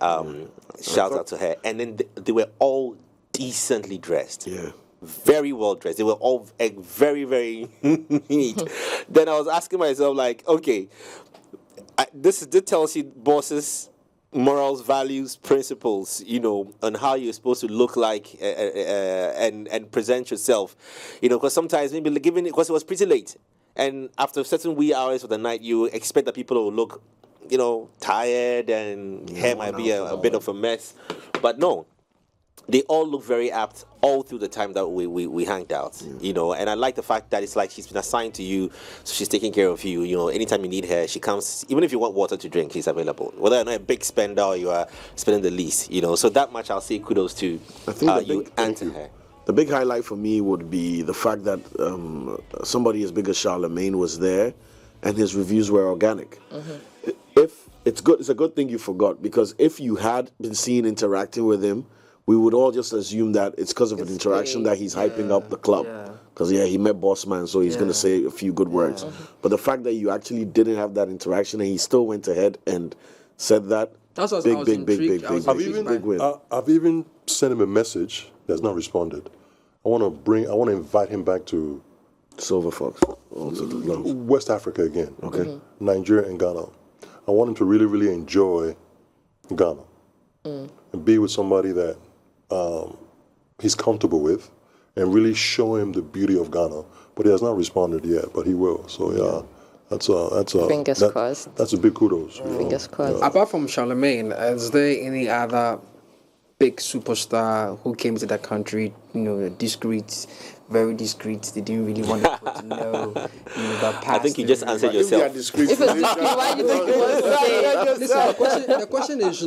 Shout out to her, and then they were all decently dressed. Yeah. Very well dressed. They were all very, very neat. Then I was asking myself, like, okay, this tells you bosses' morals, values, principles, you know, on how you're supposed to look like and present yourself, you know, because sometimes maybe because it was pretty late, and after certain wee hours of the night, you expect that people will look, you know, tired and hair might be a bit of a mess, but no. They all look very apt all through the time that we hanged out, you know. And I like the fact that it's like she's been assigned to you, so she's taking care of you. You know, anytime you need her, she comes. Even if you want water to drink, she's available. Whether you're not a big spender or you are spending the least, you know. So that much I'll say kudos to you and to her. The big highlight for me would be the fact that somebody as big as Charlemagne was there, and his reviews were organic. If it's a good thing you forgot, because if you had been seen interacting with him, we would all just assume that it's because of an interaction that he's hyping up the club. Because, he met Bossman, so he's going to say a few good words. But the fact that you actually didn't have that interaction and he still went ahead and said that, big win. I've even sent him a message that's not responded. I want to invite him back to SilverFox. West Africa again. Okay. Nigeria and Ghana. I want him to really, really enjoy Ghana. And be with somebody that he's comfortable with, and really show him the beauty of Ghana. But he has not responded yet, but he will. So that's fingers crossed. That's a big kudos. Fingers crossed. Apart from Charlemagne, is there any other big superstar who came to that country? You know, discreet, very discreet. They didn't really want people to know. I think you just answered yourself. If it's discreet, why do you think you want to say it? Listen, the question is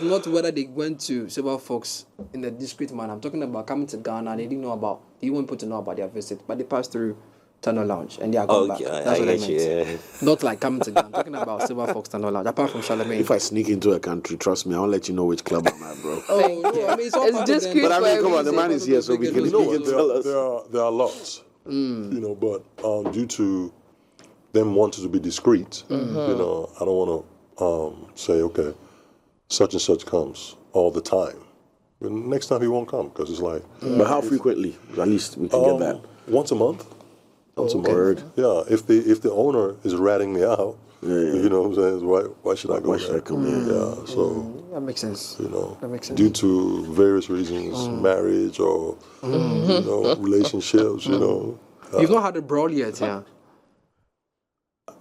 not whether they went to SilverFox in a discreet manner. I'm talking about coming to Ghana. They didn't want people to know about their visit, but they passed through Tunnel Lounge and they are going back. That's what I meant. Not like coming to Ghana. I'm talking about SilverFox Tunnel Lounge. Apart from Charlemagne. If I sneak into a country, trust me, I'll let you know which club I'm at, bro. It's discreet. But I mean, come on, the man is here, so we can tell us. There are lots, you know, but due to them wanting to be discreet, you know, I don't want to say, okay, such and such comes all the time. But next time he won't come because it's like. But how frequently? At least we can get that. Once a month. Once a Okay. month. Yeah, if the owner is ratting me out, you know what I'm saying? Why should I go Why there? should I come here? Yeah, so That makes sense. you know, That makes sense. due to various reasons, marriage or you know, relationships, you know. You've not had a brawl yet, yeah?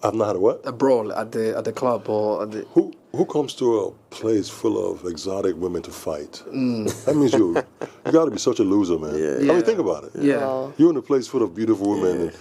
I've not had a what? A brawl at the club or at the... Who comes to a place full of exotic women to fight? That means you got to be such a loser, man. I mean, think about it. Yeah. You're in a place full of beautiful women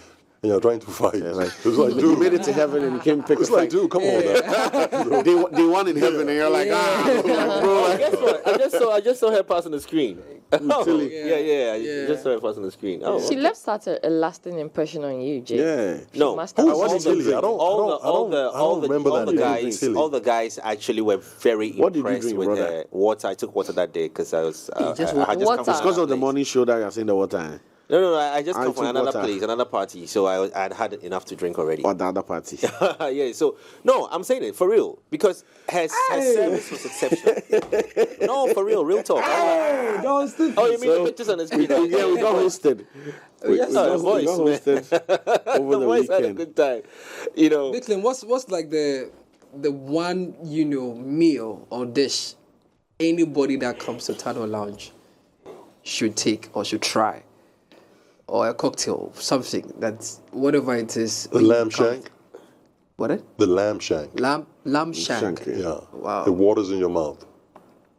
and you're trying to fight. It's like, You dude, made it to heaven and you came pick it's a like, fight. dude, come on, man. They won in heaven and you're like, bro. Guess what? I just saw her pass on the screen. Oh, Tilly. yeah. I just saw her pass on the screen. Oh, She left such a lasting impression on you, Jay. Yeah. She No. must Who have- was Tilly? I don't remember that name. Tilly. all the guys actually were very What did you impressed drink, with brother? her water. I took water that day because I was just I had just come water. from It's because another of the place. morning show that you're saying the water. No, I just I come from took another water. place, another party, so I'd had enough to drink already. Or the other party. Yeah, so no, I'm saying it for real because her service was exceptional. No, for real talk. Oh, you mean the pictures on the screen? Yeah, we got hosted. We Yes, got the voice, hosted over The the boys had a weekend. good time. You know, Declan, what's like the one, meal or dish anybody that comes to Tunnel Lounge should take or should try? Or a cocktail, something that's whatever it is. The lamb shank. What it? The lamb shank. Lamb shank. Yeah. Wow. It waters in your mouth.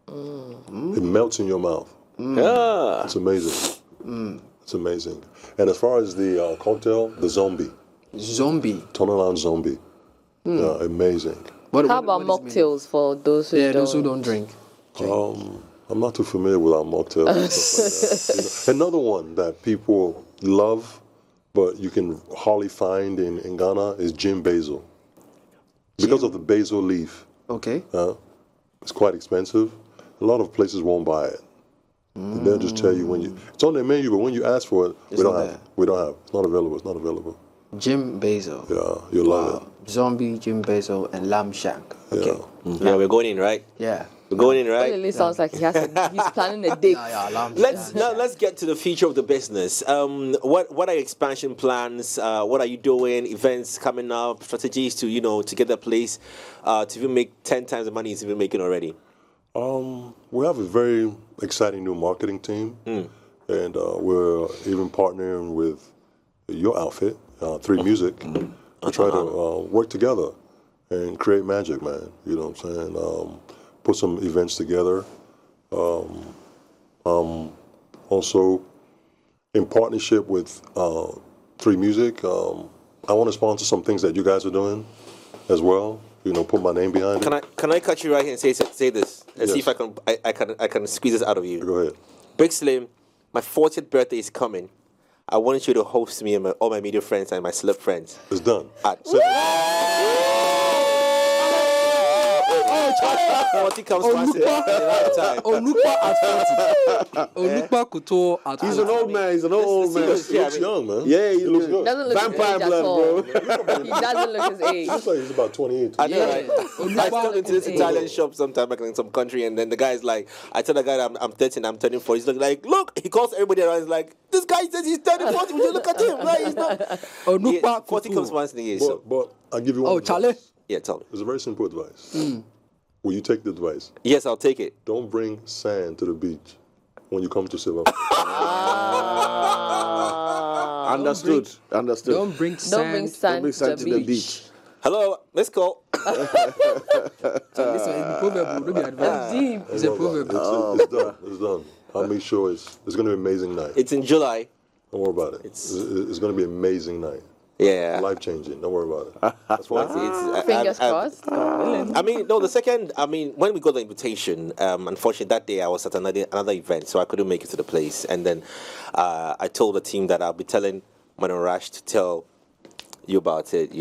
It melts in your mouth. yeah. It's amazing. It's amazing. And as far as the cocktail, the zombie. Zombie. Tunnel Lounge zombie. Yeah, amazing. How about mocktails for those who Yeah, don't? those who don't drink. I'm not too familiar with our mocktails and stuff like that. Another one that people love, but you can hardly find in Ghana is gin basil. Because of the basil leaf, Okay. it's quite expensive. A lot of places won't buy it. And they'll just tell you when you. It's on their menu, but when you ask for it, we don't not have. there. We don't have. It's not available. It's not available. Jim Basil. Yeah, you'll love Zombie, Jim Basil, and lamb shank. it. Okay. Yeah. Yeah, we're going in, right? Yeah. We're going in, right? Lily sounds like he's planning a date. Lamb Let's get to the future of the business. What are your expansion plans? What are you doing? Events coming up? Strategies to to get the place to even make 10 times the money it's even making already. We have a very exciting new marketing team, and we're even partnering with your outfit, 3 Music, to try to work together and create magic, man. You know what I'm saying? Put some events together. Also, in partnership with 3 Music, I want to sponsor some things that you guys are doing as well. Put my name behind it. Can I cut you right here and say this and see Yes. if I can squeeze this out of you? Go ahead. Big Slim, my 40th birthday is coming. I want you to host me and all my media friends and my celeb friends. It's done. At 40 comes fast in time. Onukpa at 40. Onukpa Kuto at 40. He's an old man. He's an old man. serious. He looks young, man. Yeah, he looks good. Doesn't look Vampire his age blood, at all. bro. He doesn't look his age. Looks like he's about 28. I know, right? I still into this Yeah. Italian shop sometime back in some country, and then the guy's like, I tell the guy that I'm 13, I'm turning 40. He's like, look, he calls everybody around. He's like, this guy says he's turning 40. Would you look at him? Right? He's not. Onukpa 40 comes Kuto. once in a year. So. But I'll give you one Oh, advice. Charlie. Yeah, tell me. It's a very simple advice. Will you take the advice? Yes, I'll take it. Don't bring sand to the beach when you come to Silver. Understood. Understood. Don't bring sand. Don't bring sand to to the beach. Hello, let's go. This one is a proverb. Don't be advised. Deep. It's a proverb. It's done. It's done. I'll make sure it's going to be an amazing night. It's in July. Don't worry about it. It's going to be an amazing night. Yeah. Life changing. Don't worry about it. That's why. Fingers crossed. I mean, no, when we got the invitation, unfortunately that day I was at another event, so I couldn't make it to the place. And then I told the team that I'll be telling Madam Rash to tell you about it,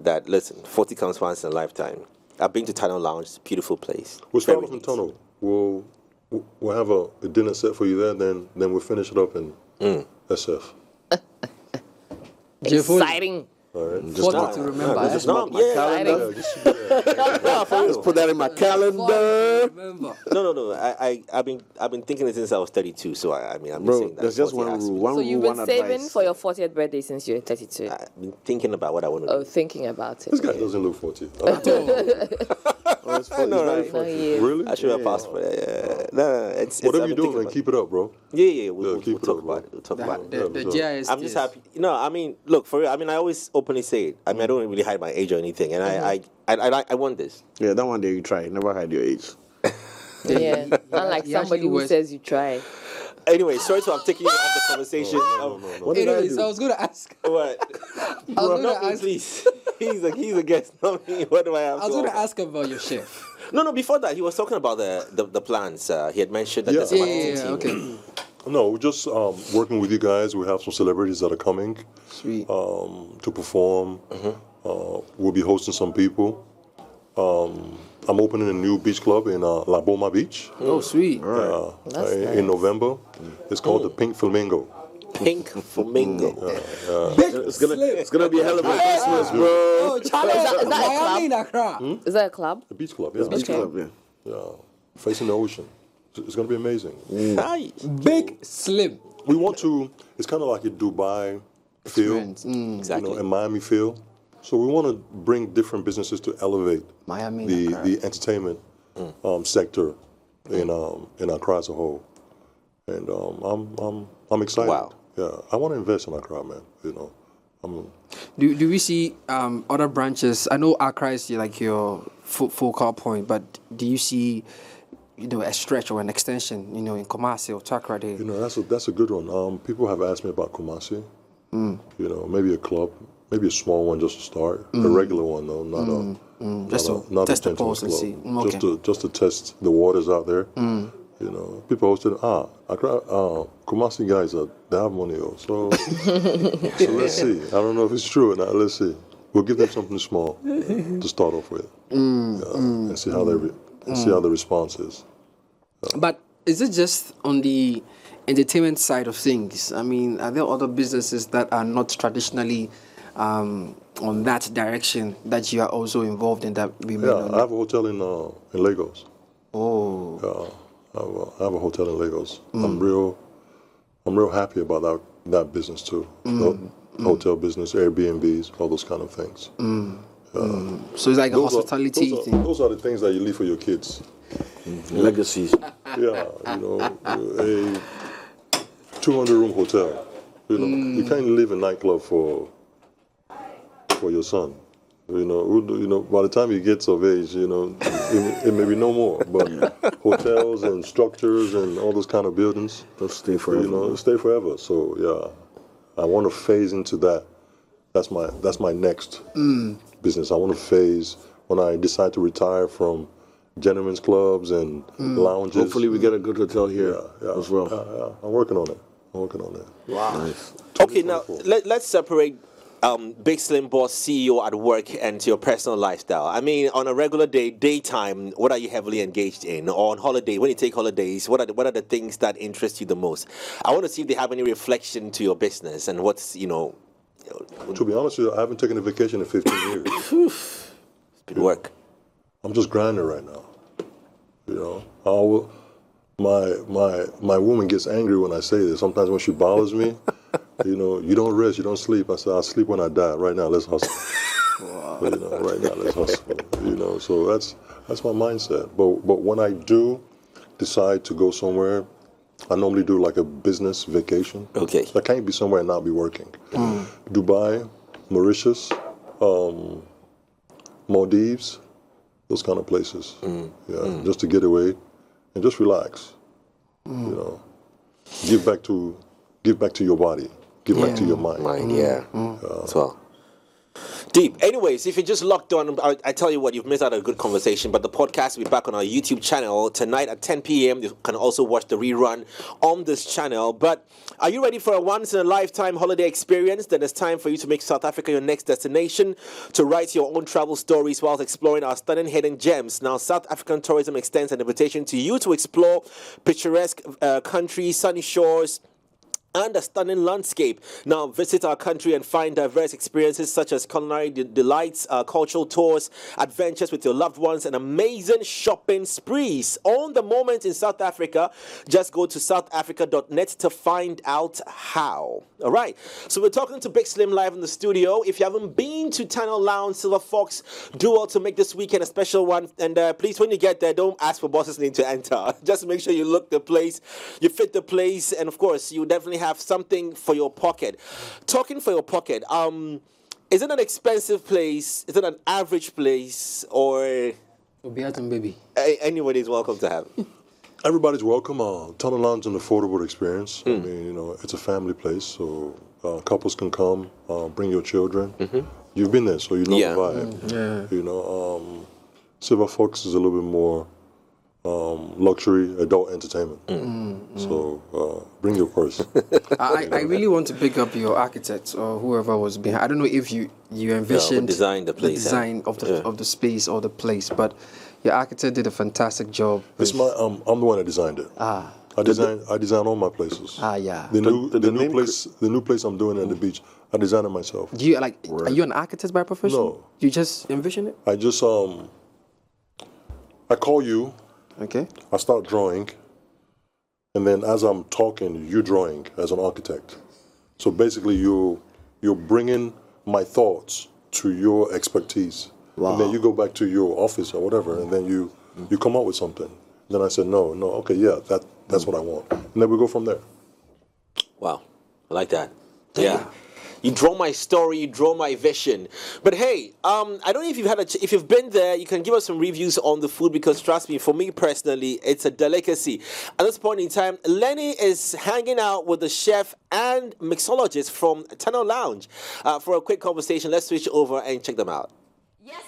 that, listen, 40 comes once in a lifetime. I've been to Tunnel Lounge, it's a beautiful place. We'll start Very off in neat. Tunnel. We'll have a dinner set for you there, then we'll finish it up in SF. Jeffo, Exciting. All right. Just 40 mark, to remember. just No, mark my yeah, calendar. Yeah, this should be, Just put that in my calendar. Remember. No. I've been thinking it since I was 32. So I'm just Bro, saying that. there's just 40 one has to rule. be- One So rule, you've one been saving advice. for your 40th birthday since you're 32. I've been thinking about what I want to do. Oh, thinking about it. this guy doesn't look 40. Oh, it's I know, very right? No, funny. you. Really? I should have passed for that. Yeah. No, it's Whatever I've you're been doing, man, thinking keep it up, bro. about- Yeah. We'll keep it talk up, bro. about it. We'll talk about it. The so- GIS. I'm just happy. No, I mean, look, for real. I mean, I always openly say it. I mean, I don't really hide my age or anything, and I want this. Yeah, that one day you try. Never hide your age. Yeah. Unlike He somebody actually who was- says you try. Anyway, sorry to have taken you off the conversation. What did I Anyways, do? I was going to ask. What? I was going Not to me, ask. please. He's a guest, not me. What do I have? I was to going to offer? ask about your chef. No. Before that, he was talking about the plans. He had mentioned that Yeah. there's a Yeah, marketing team. okay. No, we're just working with you guys. We have some celebrities that are coming Sweet. to perform. We'll be hosting some people. I'm opening a new beach club in La Boma Beach Oh, sweet. That's in November. It's called the Pink Flamingo. Pink Flamingo. It's gonna be a hell of a Christmas, bro. Oh, Charlie, Is that a Miami in Accra. Is that a club? The beach club, yeah. Beach Okay. club, yeah. Yeah. Facing the ocean. It's going to be amazing. Nice. Big, slim. We want to, it's kind of like a Dubai feel, Experience. Exactly. a Miami feel. So we want to bring different businesses to elevate Miami. the entertainment sector in Accra as a whole. And I'm excited. Wow. Yeah, I want to invest in Accra, man. Do we see other branches? I know Accra is like your focal point, but do you see, a stretch or an extension, in Kumasi or Chakra Day? That's a good one. People have asked me about Kumasi. Maybe a club, maybe a small one just to start. A regular one though, Just to not test a the gentleman's pulse and club. see. Okay. Just to test the waters out there. People hosted. Accra, Kumasi guys they have money, so let's see. I don't know if it's true or not. Let's see. We'll give them something small to start off with, and see how see how the response is. But is it just on the entertainment side of things? I mean, are there other businesses that are not traditionally on that direction that you are also involved in that we may Yeah, not I know? have a hotel in Lagos. Oh, I have a hotel in Lagos. I'm real happy about that business too. Hotel business, Airbnbs, all those kind of things. so it's like a Those hospitality are, thing. those are the things that you leave for your kids. Legacies. Yeah, a 200-room hotel. You can't live a nightclub for your son. By the time he gets of age, it may be no more. But hotels and structures and all those kind of buildings, They'll stay forever. stay forever. So yeah, I want to phase into that. That's my next business. I want to phase when I decide to retire from gentlemen's clubs and lounges. Hopefully we get a good hotel here as well. Yeah, I'm working on it. Wow. Nice. Okay, now let's separate Big Slim Boss CEO at work and your personal lifestyle. I mean, on a regular day, daytime, what are you heavily engaged in? Or on holiday, when you take holidays, what are the things that interest you the most? I want to see if they have any reflection to your business and what's, To be honest with you, I haven't taken a vacation in 15 years. it's been work. I'm just grinding right now. My woman gets angry when I say this. Sometimes when she bothers me, you don't rest, you don't sleep. I say, I'll sleep when I die. Right now, let's hustle. Right now, let's hustle. So that's my mindset. But when I do decide to go somewhere, I normally do like a business vacation. Okay. So I can't be somewhere and not be working. Dubai, Mauritius, Maldives, those kind of places. Just to get away and just relax. Give back to your body, give back to your mind. As well. Deep. Anyways, if you just locked on, I tell you what, you've missed out a good conversation, but the podcast will be back on our YouTube channel tonight at 10 p.m. You can also watch the rerun on this channel. But are you ready for a once-in-a-lifetime holiday experience? Then it's time for you to make South Africa your next destination, to write your own travel stories whilst exploring our stunning hidden gems. Now, South African Tourism extends an invitation to you to explore picturesque countries, sunny shores, and a stunning landscape. Now visit our country and find diverse experiences such as culinary delights, cultural tours, adventures with your loved ones, and amazing shopping sprees. On the moment in South Africa, just go to southafrica.net to find out how. All right, so we're talking to Big Slim live in the studio. If you haven't been to Tunnel Lounge, SilverFox, do well to make this weekend a special one. And please, when you get there, don't ask for boss's name to enter. Just make sure you look the place, you fit the place, and of course, you definitely have something for your pocket. Talking for your pocket, is it an expensive place? Is it an average place? Or baby. Anybody's welcome to have it? Everybody's welcome. Tunnel Lounge is an affordable experience. I mean, it's a family place, so couples can come, bring your children. You've been there, so you know the vibe. SilverFox is a little bit more luxury adult entertainment. So bring your purse. I really want to pick up your architect or whoever was behind. I don't know if you envisioned design the place, design of the space or the place, but your architect did a fantastic job. It's my I'm the one that designed it. I design all my places. The new place I'm doing at the beach, I designed it myself. Do you are you an architect by profession? No. You just envision it? I just I call you. Okay. I start drawing, and then as I'm talking, you're drawing as an architect. So basically, you're bringing my thoughts to your expertise. Wow. And then you go back to your office or whatever, and then you come up with something. Then I said, no, okay, yeah, that's what I want. And then we go from there. Wow, I like that. Yeah. You draw my story, you draw my vision. But hey, I don't know if if you've been there, you can give us some reviews on the food, because trust me, for me personally, it's a delicacy. At this point in time, Lenny is hanging out with the chef and mixologist from Tunnel Lounge for a quick conversation. Let's switch over and check them out.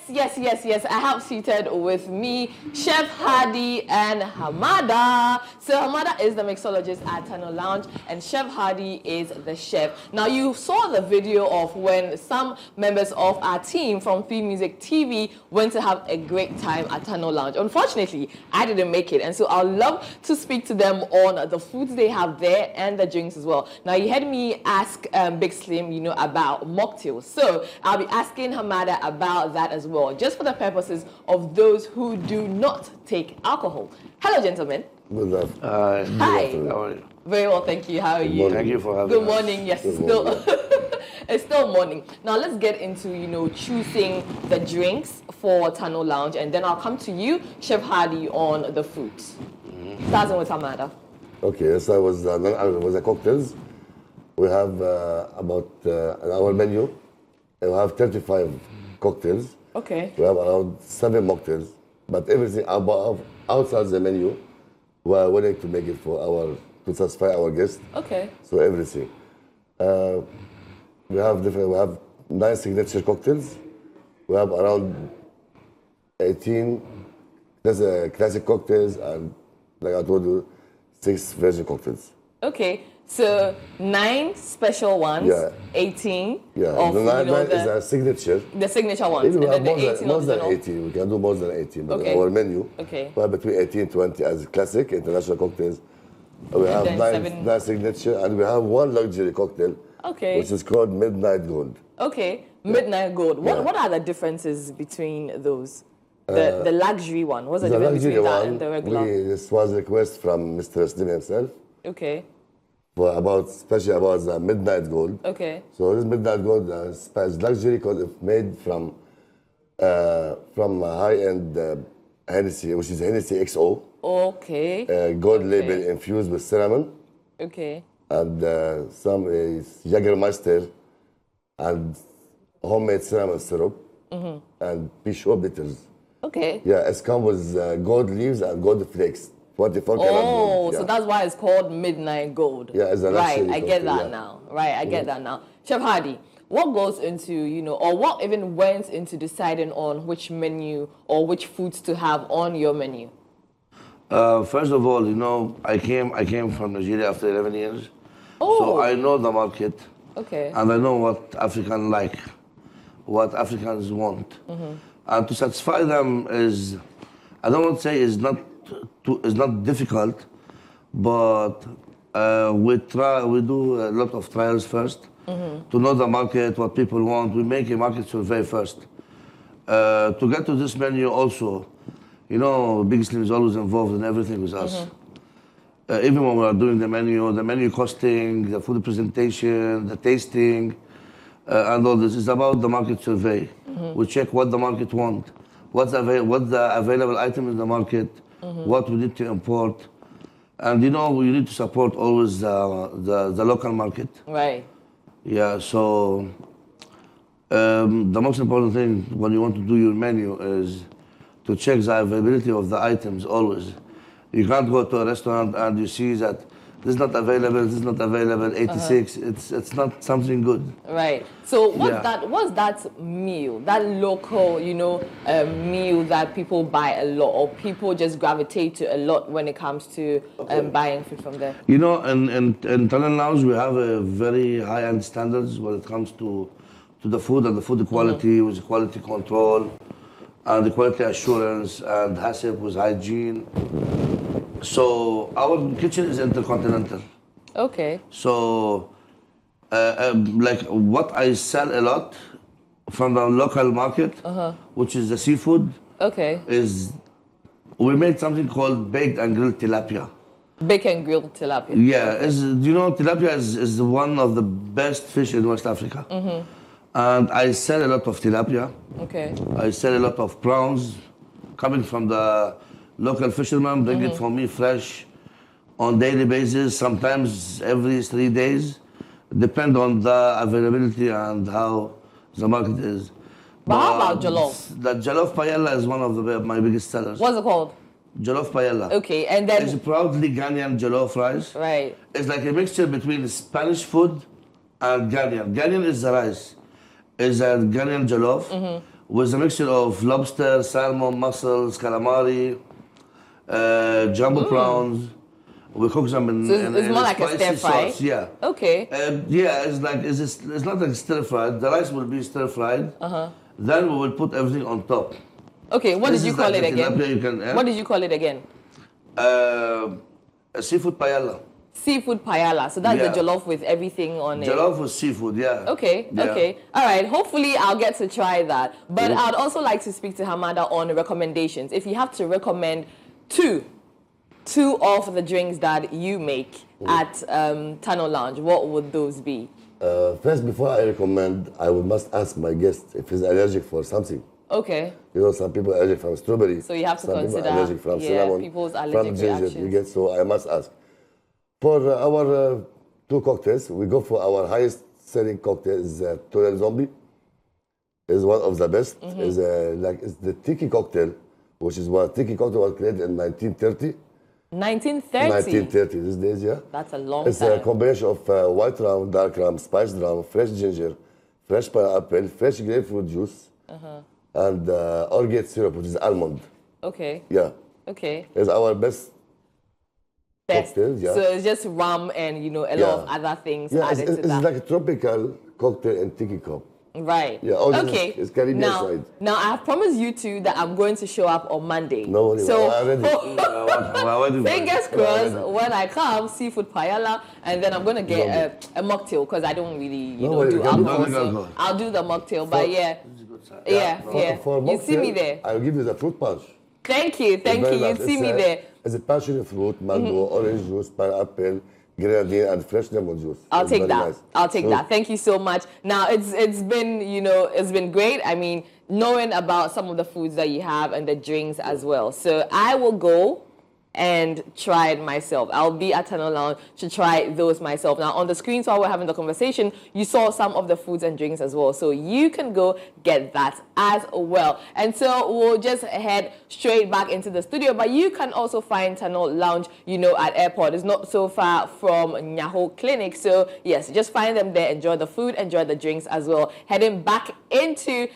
Yes. I have seated with me Chef Hardy and Hamada. So Hamada is the mixologist at Tunnel Lounge and Chef Hardy is the chef. Now you saw the video of when some members of our team from Free Music TV went to have a great time at Tunnel Lounge. Unfortunately, I didn't make it, and so I'd love to speak to them on the foods they have there and the drinks as well. Now you heard me ask Big Slim, about mocktails. So I'll be asking Hamada about that as well, just for the purposes of those who do not take alcohol. Hello, gentlemen. Good afternoon. Hi. How are you? Very well, thank you. How are you? Thank you for having Good morning. Yes, it's still morning. Now let's get into choosing the drinks for Tunnel Lounge, and then I'll come to you, Chef Hardy, on the foods. Starting with Hamada. Okay, so with the cocktails, we have about on our menu. We have 35 cocktails. Okay. We have around 7 mocktails, but everything outside the menu, we are willing to make it to satisfy our guests. Okay. So everything. We have 9 signature cocktails. We have around 18 classic cocktails, and like I told you, 6 version cocktails. Okay. So 9 special ones, 18 of, the 9 is a signature. The signature ones, we and have then the 18 more of than 18. We can do more than 18, but our menu, we have between 18 and 20 as classic, international cocktails. We have 9 signature, and we have 1 luxury cocktail, which is called Midnight Gold. Okay, Midnight Gold. What are the differences between those? The luxury one, what's the difference between that and the regular? This was a request from Mr. Slim himself. Okay. Especially about the Midnight Gold. Okay. So this Midnight Gold is luxury because it's made from high-end Hennessy, which is Hennessy XO. Okay. Gold label infused with cinnamon. Okay. And some is Jägermeister and homemade cinnamon syrup and Pichot bitters. Okay. Yeah, it's come with gold leaves and gold flakes. 24 karat gold. So that's why it's called Midnight Gold. Yeah, it's a luxury. Right, I get that now. Right, I get that now. Chef Hardy, what goes into, or what even went into deciding on which menu or which foods to have on your menu? First of all, I came from Nigeria after 11 years. So I know the market. Okay. And I know what Africans like, what Africans want. And to satisfy them is, I don't want to say is not difficult, but we do a lot of trials first to know the market, what people want. We make a market survey first. To get to this menu also, you know, Big Slim is always involved in everything with us. Even when we are doing the menu costing, the food presentation, the tasting, and all this is about the market survey. We check what the market wants, what's the available item in the market, what we need to import. And you know, we need to support always the local market. Right. Yeah, so the most important thing when you want to do your menu is to check the availability of the items always. You can't go to a restaurant and you see that this is not available, this is not available, 86, it's not something good. Right. So what's that meal, that local, you know, meal that people buy a lot or people just gravitate to a lot when it comes to buying food from there? You know, in Tunnel Lounge, we have a very high-end standards when it comes to the food and the food quality with quality control and the quality assurance and HACCP with hygiene. So our kitchen is intercontinental. Okay. So like what I sell a lot from the local market, which is the seafood, is we made something called baked and grilled tilapia. Baked and grilled tilapia. Yeah, you know, tilapia is one of the best fish in West Africa. And I sell a lot of tilapia. Okay. I sell a lot of prawns coming from the local fishermen, bring it for me fresh on daily basis, sometimes every 3 days, depend on the availability and how the market is. But how about jollof? The jollof paella is one of my biggest sellers. What's it called? Jollof paella. Okay, and then... It's proudly Ghanaian jollof rice. Right. It's like a mixture between Spanish food and Ghanaian. Ghanaian is the rice. It's a Ghanaian jollof with a mixture of lobster, salmon, mussels, calamari, jumbo prawns. We cook them in it's more like a stir fry. Sauce. Yeah. Okay. Yeah, it's not like stir fried. The rice will be stir fried. Then we will put everything on top. Okay. What did you call it again? What did you call it again? Seafood paella. Seafood paella. So that's the jollof with everything on it. Jollof with seafood, yeah. Okay, okay. All right, hopefully I'll get to try that. But I'd also like to speak to Hamada on recommendations. If you have to recommend two of the drinks that you make at Tunnel Lounge, what would those be? First, before I recommend, I must ask my guest if he's allergic for something. Okay. You know, some people are allergic from strawberry. So you have to consider people are allergic from cinnamon, people's allergic reactions. You get, so I must ask. For our two cocktails, we go for our highest selling cocktail is Tunnel Zombie. Is one of the best. Is it's the tiki cocktail, which is what tiki cocktail was created in 1930. 1930? 1930, these days, yeah. That's a long time. It's a combination of white rum, dark rum, spiced rum, fresh ginger, fresh pineapple, fresh grapefruit juice, and orgeat syrup, which is almond. Okay. Yeah. Okay. It's our best cocktail, yeah. So it's just rum and, you know, a lot of other things added to that. It's like a tropical cocktail in tiki cup. Right. Yeah, okay. It's Caribbean side. Now, I have promised you two that I'm going to show up on Monday. No worries. So, already. fingers crossed, when I come, seafood paella, and then I'm going to get a mocktail, because I don't really, do alcohol. So I'll do the mocktail, but yeah. For you see me there. I'll give you the fruit punch. Thank you. You see me there. It's a passion fruit, mango, orange juice, pineapple, grenadine, and fresh lemon juice. I'll take that. Nice. I'll take that. Thank you so much. Now it's been, it's been great. I mean, knowing about some of the foods that you have and the drinks as well. So I will go and try it myself. I'll be at Tunnel Lounge to try those myself. Now on the screens while we're having the conversation, you saw some of the foods and drinks as well. So you can go get that as well. And so we'll just head straight back into the studio. But you can also find Tunnel Lounge, at Airport. It's not so far from Nyaho Clinic. So yes, just find them there. Enjoy the food, enjoy the drinks as well. Heading back into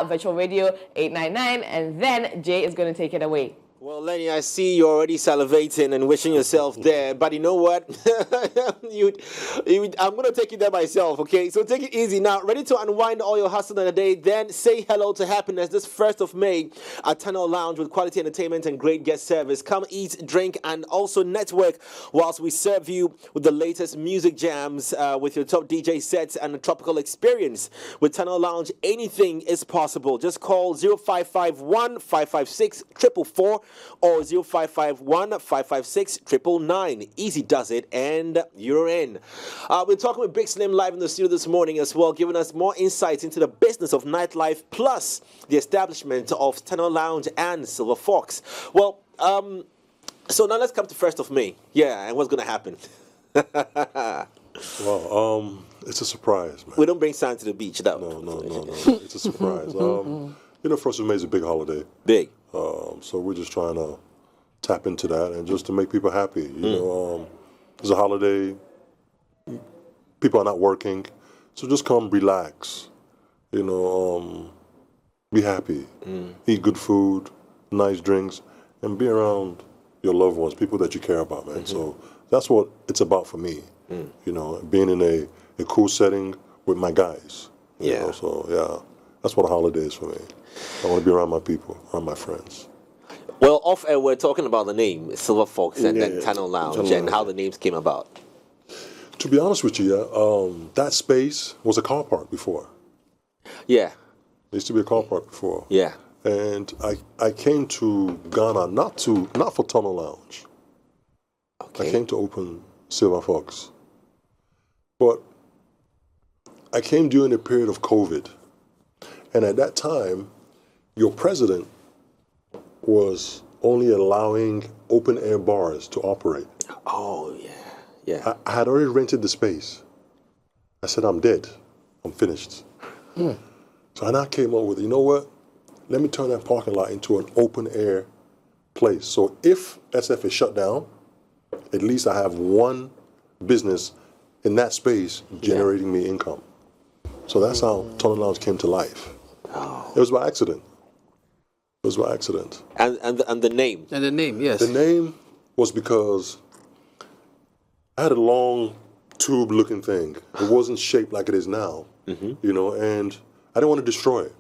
Virtual Radio 899, and then Jay is going to take it away. Well, Lenny, I see you're already salivating and wishing yourself there. But you know what? I'm going to take you there myself, okay? So take it easy now. Ready to unwind all your hustle in a day? Then say hello to happiness this 1st of May at Tunnel Lounge with quality entertainment and great guest service. Come eat, drink, and also network whilst we serve you with the latest music jams with your top DJ sets and a tropical experience. With Tunnel Lounge, anything is possible. Just call 0551 556 444 or 0551 556 999. Easy does it, and you're in. We're talking with Big Slim live in the studio this morning as well, giving us more insights into the business of nightlife, plus the establishment of Tunnel Lounge and SilverFox. Well, so now let's come to 1st of May. Yeah, and what's going to happen? Well, it's a surprise, man. We don't bring sand to the beach, though. No. It's a surprise. 1st of May is a big holiday. Big. So we're just trying to tap into that and just to make people happy. You know, it's a holiday. People are not working, so just come relax. You know, be happy, eat good food, nice drinks, and be around your loved ones, people that you care about, man. So that's what it's about for me. You know, being in a cool setting with my guys. You know, so yeah, that's what a holiday is for me. I want to be around my people, around my friends. Well, off air, we're talking about the name SilverFox and then Tunnel Lounge and how the names came about. To be honest with you, that space was a car park before. Yeah. There used to be a car park before. Yeah. And I came to Ghana not for Tunnel Lounge. Okay. I came to open SilverFox. But I came during the period of COVID. And at that time, your president was only allowing open air bars to operate. Oh, yeah. I had already rented the space. I said, I'm dead. I'm finished. So I now came up with, you know what? Let me turn that parking lot into an open air place. So if SF is shut down, at least I have one business in that space generating me income. So that's how Tunnel Lounge came to life. Oh. It was by accident. And the name? And the name, yes. The name was because I had a long tube-looking thing. It wasn't shaped like it is now, you know, and I didn't want to destroy it,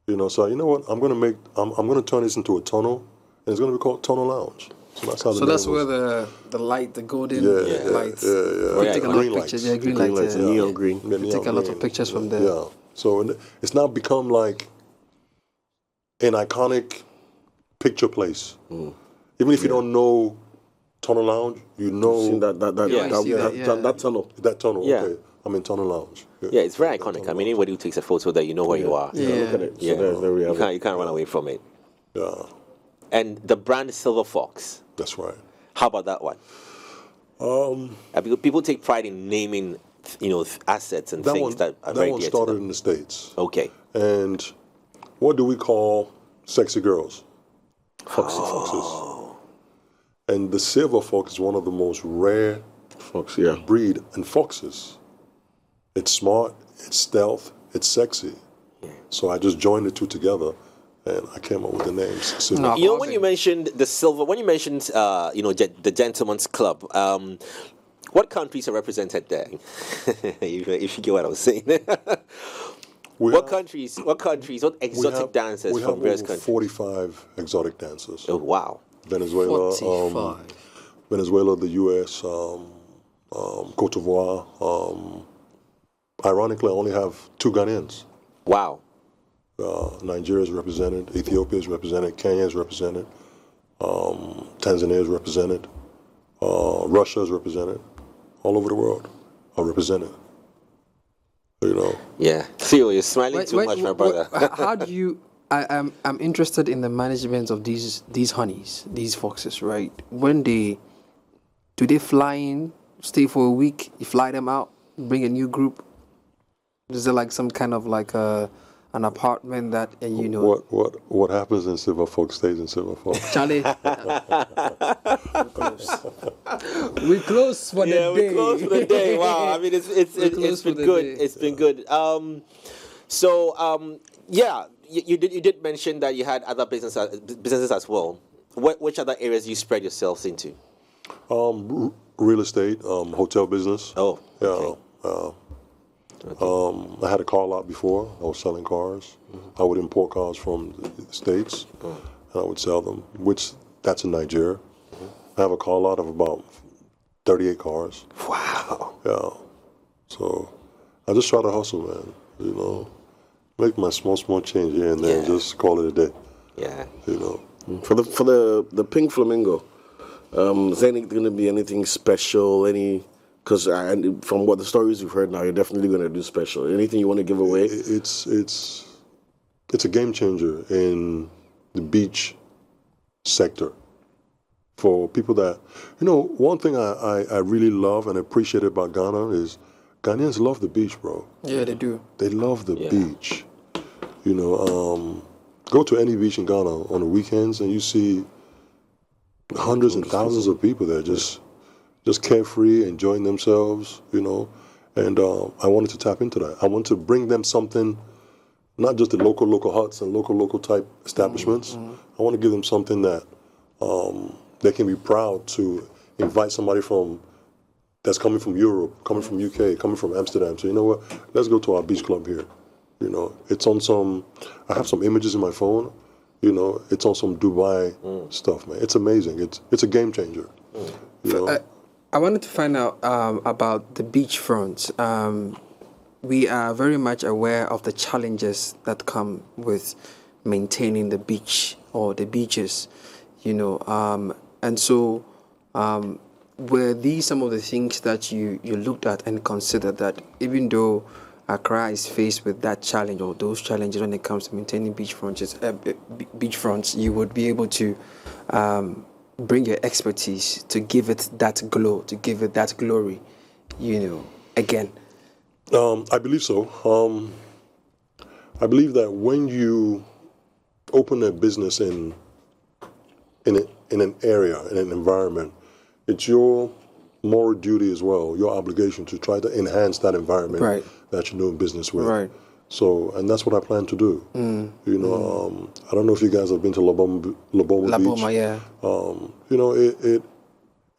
you know. So you know what? I'm gonna turn this into a tunnel, and it's gonna be called Tunnel Lounge. So that's how. So that's where the light, the golden lights. We take a lot of pictures. Yeah, green lights. Neon green. We take a lot of pictures from there. Yeah. So it's now become like an iconic picture place. Even if you don't know Tunnel Lounge, you know that tunnel. That tunnel. Yeah. Okay. I'm in Tunnel Lounge. Yeah, it's very iconic. I mean, anybody who takes a photo there, you know where you are. Yeah, look at it. Yeah. So there we have You can't run away from it. Yeah. And the brand is SilverFox. That's right. How about that one? People take pride in naming, you know, assets and things that are very dear to them. That one started in the States. Okay. And what do we call sexy girls? Foxes. Foxes. And the SilverFox is one of the most rare Fox, breed in foxes. It's smart, it's stealth, it's sexy. So I just joined the two together, and I came up with the names. SilverFox. You know, when you mentioned the Gentleman's Club, what countries are represented there? if you get what I was saying. What exotic dancers from various countries? 45 exotic dancers. Oh, wow. Venezuela, 45. The U.S., Cote d'Ivoire. Ironically, I only have 2 Ghanaians. Wow. Nigeria is represented, Ethiopia is represented, Kenya is represented, Tanzania is represented, Russia is represented. All over the world are represented. You know. Yeah. Theo, you're smiling too much, my brother. How do you? I'm interested in the management of these honeys, these foxes, right? Do they fly in, stay for a week? You fly them out, bring a new group. Is there like some kind of like an apartment that you know? What happens in SilverFox stays in SilverFox. Charlie, we close for the day. We close for the day. Wow, I mean it's been good. It's been good. You did mention that you had other businesses as well. Which other areas do you spread yourselves into? Real estate, hotel business. Oh, yeah. I had a car lot before. I was selling cars. I would import cars from the States, and I would sell them, that's in Nigeria. I have a car lot of about 38 cars. Wow. Yeah. So I just try to hustle, man. You know, make my small change here and there, and just call it a day. Yeah. You know. For the Pink Flamingo, is there going to be anything special? Because from what the stories you've heard now, you're definitely going to do special. Anything you want to give away? It's a game changer in the beach sector. For people that, one thing I really love and appreciate about Ghana is Ghanaians love the beach, bro. Yeah, they do. They love the beach. Go to any beach in Ghana on the weekends and you see hundreds and thousands of people there just carefree, enjoying themselves, and I wanted to tap into that. I want to bring them something, not just the local huts and local type establishments. I want to give them something that they can be proud to invite somebody that's coming from Europe, coming from UK, coming from Amsterdam. So you know what? Let's go to our beach club here. It's on I have some images in my phone. It's on some Dubai stuff, man. It's amazing. It's a game changer. I wanted to find out about the beachfront. We are very much aware of the challenges that come with maintaining the beach or the beaches, and so were these some of the things that you looked at and considered that even though Accra is faced with that challenge or those challenges when it comes to maintaining beachfronts, you would be able to bring your expertise to give it that glow, to give it that glory, again? I believe so. I believe that when you open a business in an area, in an environment, it's your moral duty as well, your obligation to try to enhance that environment that you're doing business with. Right. So, and that's what I plan to do. I don't know if you guys have been to Laboma Beach. Yeah.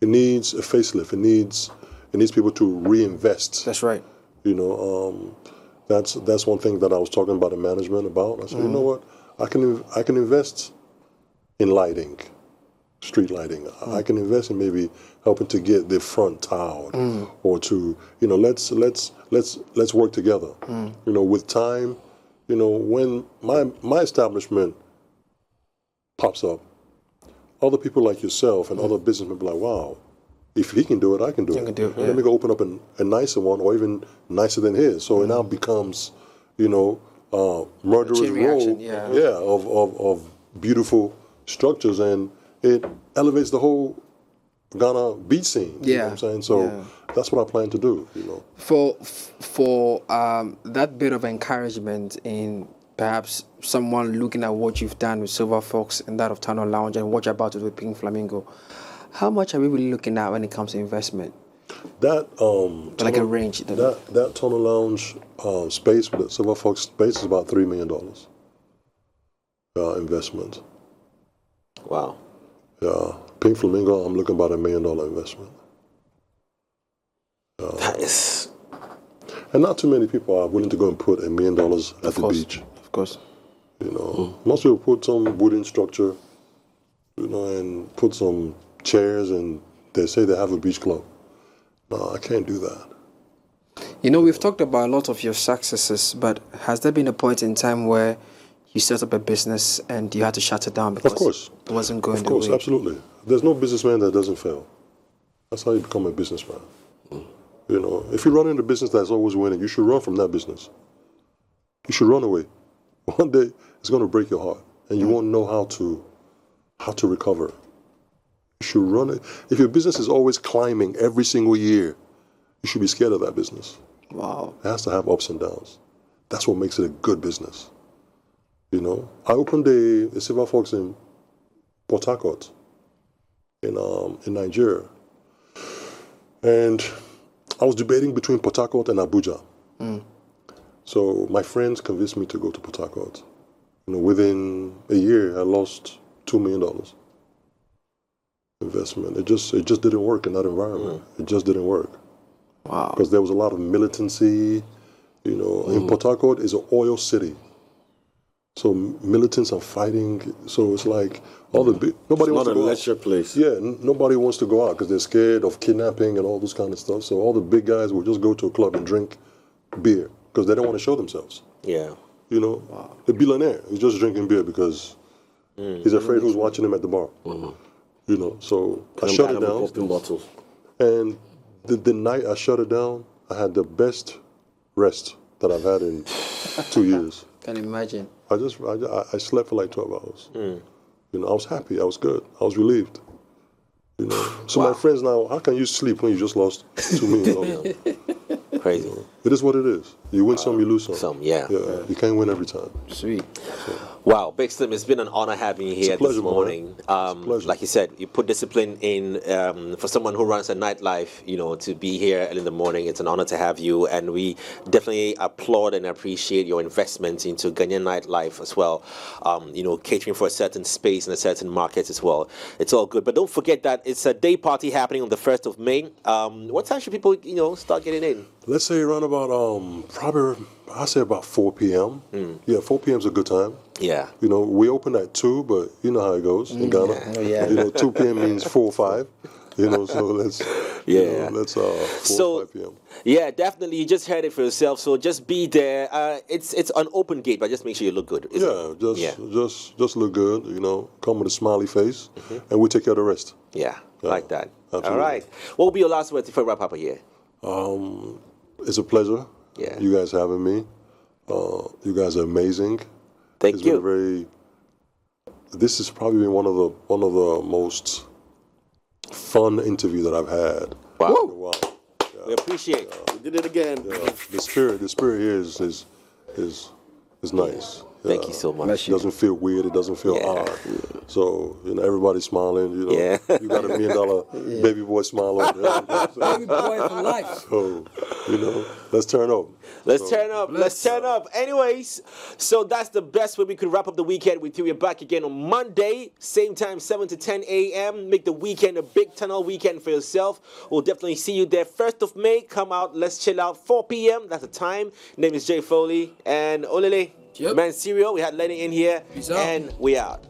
It needs a facelift. It needs people to reinvest. That's right. That's one thing that I was talking about the management about. I said, you know what? I can invest in lighting, street lighting. I can invest in maybe helping to get the front tiled, or to let's work together. With time, when my establishment pops up, other people like yourself and other businessmen be like, wow, if he can do it, I can do it. Let me go open up a nicer one, or even nicer than his. So it now becomes, murderer's row, of beautiful structures, and it elevates the whole Ghana beach scene. You know what I'm saying? So that's what I plan to do. For that bit of encouragement in perhaps someone looking at what you've done with SilverFox and that of Tunnel Lounge and what you're about to do with Pink Flamingo, how much are we really looking at when it comes to investment? That like a range. That Tunnel Lounge space with the SilverFox space is about $3 million investment. Wow. Yeah, Pink Flamingo, I'm looking about $1 million investment. That is. And not too many people are willing to go and put $1 million at the beach. Of course. Most people put some wooden structure, and put some chairs, and they say they have a beach club. No, I can't do that. We've talked about a lot of your successes, but has there been a point in time where you set up a business and you had to shut it down because it wasn't going the way? Of course, absolutely. There's no businessman that doesn't fail. That's how you become a businessman. If you run into a business that's always winning, you should run from that business. You should run away. One day, it's going to break your heart, and you won't know how to recover. You should run it. If your business is always climbing every single year, you should be scared of that business. Wow. It has to have ups and downs. That's what makes it a good business. I opened a SilverFox in Port Harcourt, in Nigeria, and I was debating between Port Harcourt and Abuja. So my friends convinced me to go to Port Harcourt. Within a year, I lost $2 million. investment. It just didn't work in that environment. It just didn't work. Wow. Because there was a lot of militancy. You know, in Port Harcourt is an oil city. So militants are fighting. So it's like all the big, nobody wants to go out. It's not a leisure place. Yeah, nobody wants to go out because they're scared of kidnapping and all this kind of stuff. So all the big guys will just go to a club and drink beer because they don't want to show themselves. Yeah. You know, a billionaire is just drinking beer because he's afraid who's watching him at the bar. You know, so I shut it down. Popping bottles. And the night I shut it down, I had the best rest that I've had in 2 years. Can imagine. I slept for like 12 hours. You know, I was happy. I was good. I was relieved. You know, so my friends now, how can you sleep when you just lost $2 million? Crazy. You know, it is what it is. You win some, you lose some. Yeah. You can't win every time. Sweet. Wow, Big Slim, it's been an honor having you here pleasure, this morning. Like you said, you put discipline in for someone who runs a nightlife, you know, to be here early in the morning. It's an honor to have you, and we definitely applaud and appreciate your investment into Ghanaian nightlife as well. You know, catering for a certain space and a certain market as well. It's all good, but don't forget that it's a day party happening on the 1st of May. What time should people, you know, start getting in? Let's say around about probably I say about 4 p.m. Yeah, 4 p.m. is a good time. Yeah. You know, we open at 2, but you know how it goes in Ghana. Oh, yeah. You know, 2 p.m. means 4 or 5. You know, so let's 4 or 5 p.m. Yeah, definitely. You just heard it for yourself. So just be there. It's an open gate, but just make sure you look good. Just look good. You know, come with a smiley face, and we take care of the rest. Yeah, like that. Absolutely. All right. What will be your last words before we wrap up here? It's a pleasure. Yeah. You guys having me. You guys are amazing. Thank you. This has probably been one of the most fun interviews that I've had. Wow. In a while. Yeah. We appreciate it. We did it again. Yeah. The spirit here is nice. Thank you so much. It doesn't feel weird. It doesn't feel odd. So, you know, everybody's smiling. You know, you got $1 million baby boy smile over there. Baby boy for life. So, you know, let's turn up. Let's turn up. Anyways, so that's the best way we could wrap up the weekend with you. We're back again on Monday, same time, 7 to 10 a.m. Make the weekend a big tunnel weekend for yourself. We'll definitely see you there. 1st of May, come out, let's chill out. 4 p.m., that's the time. Name is Jay Foley and Olele. Yep. Man Serial, we had Lenny in here, and we out.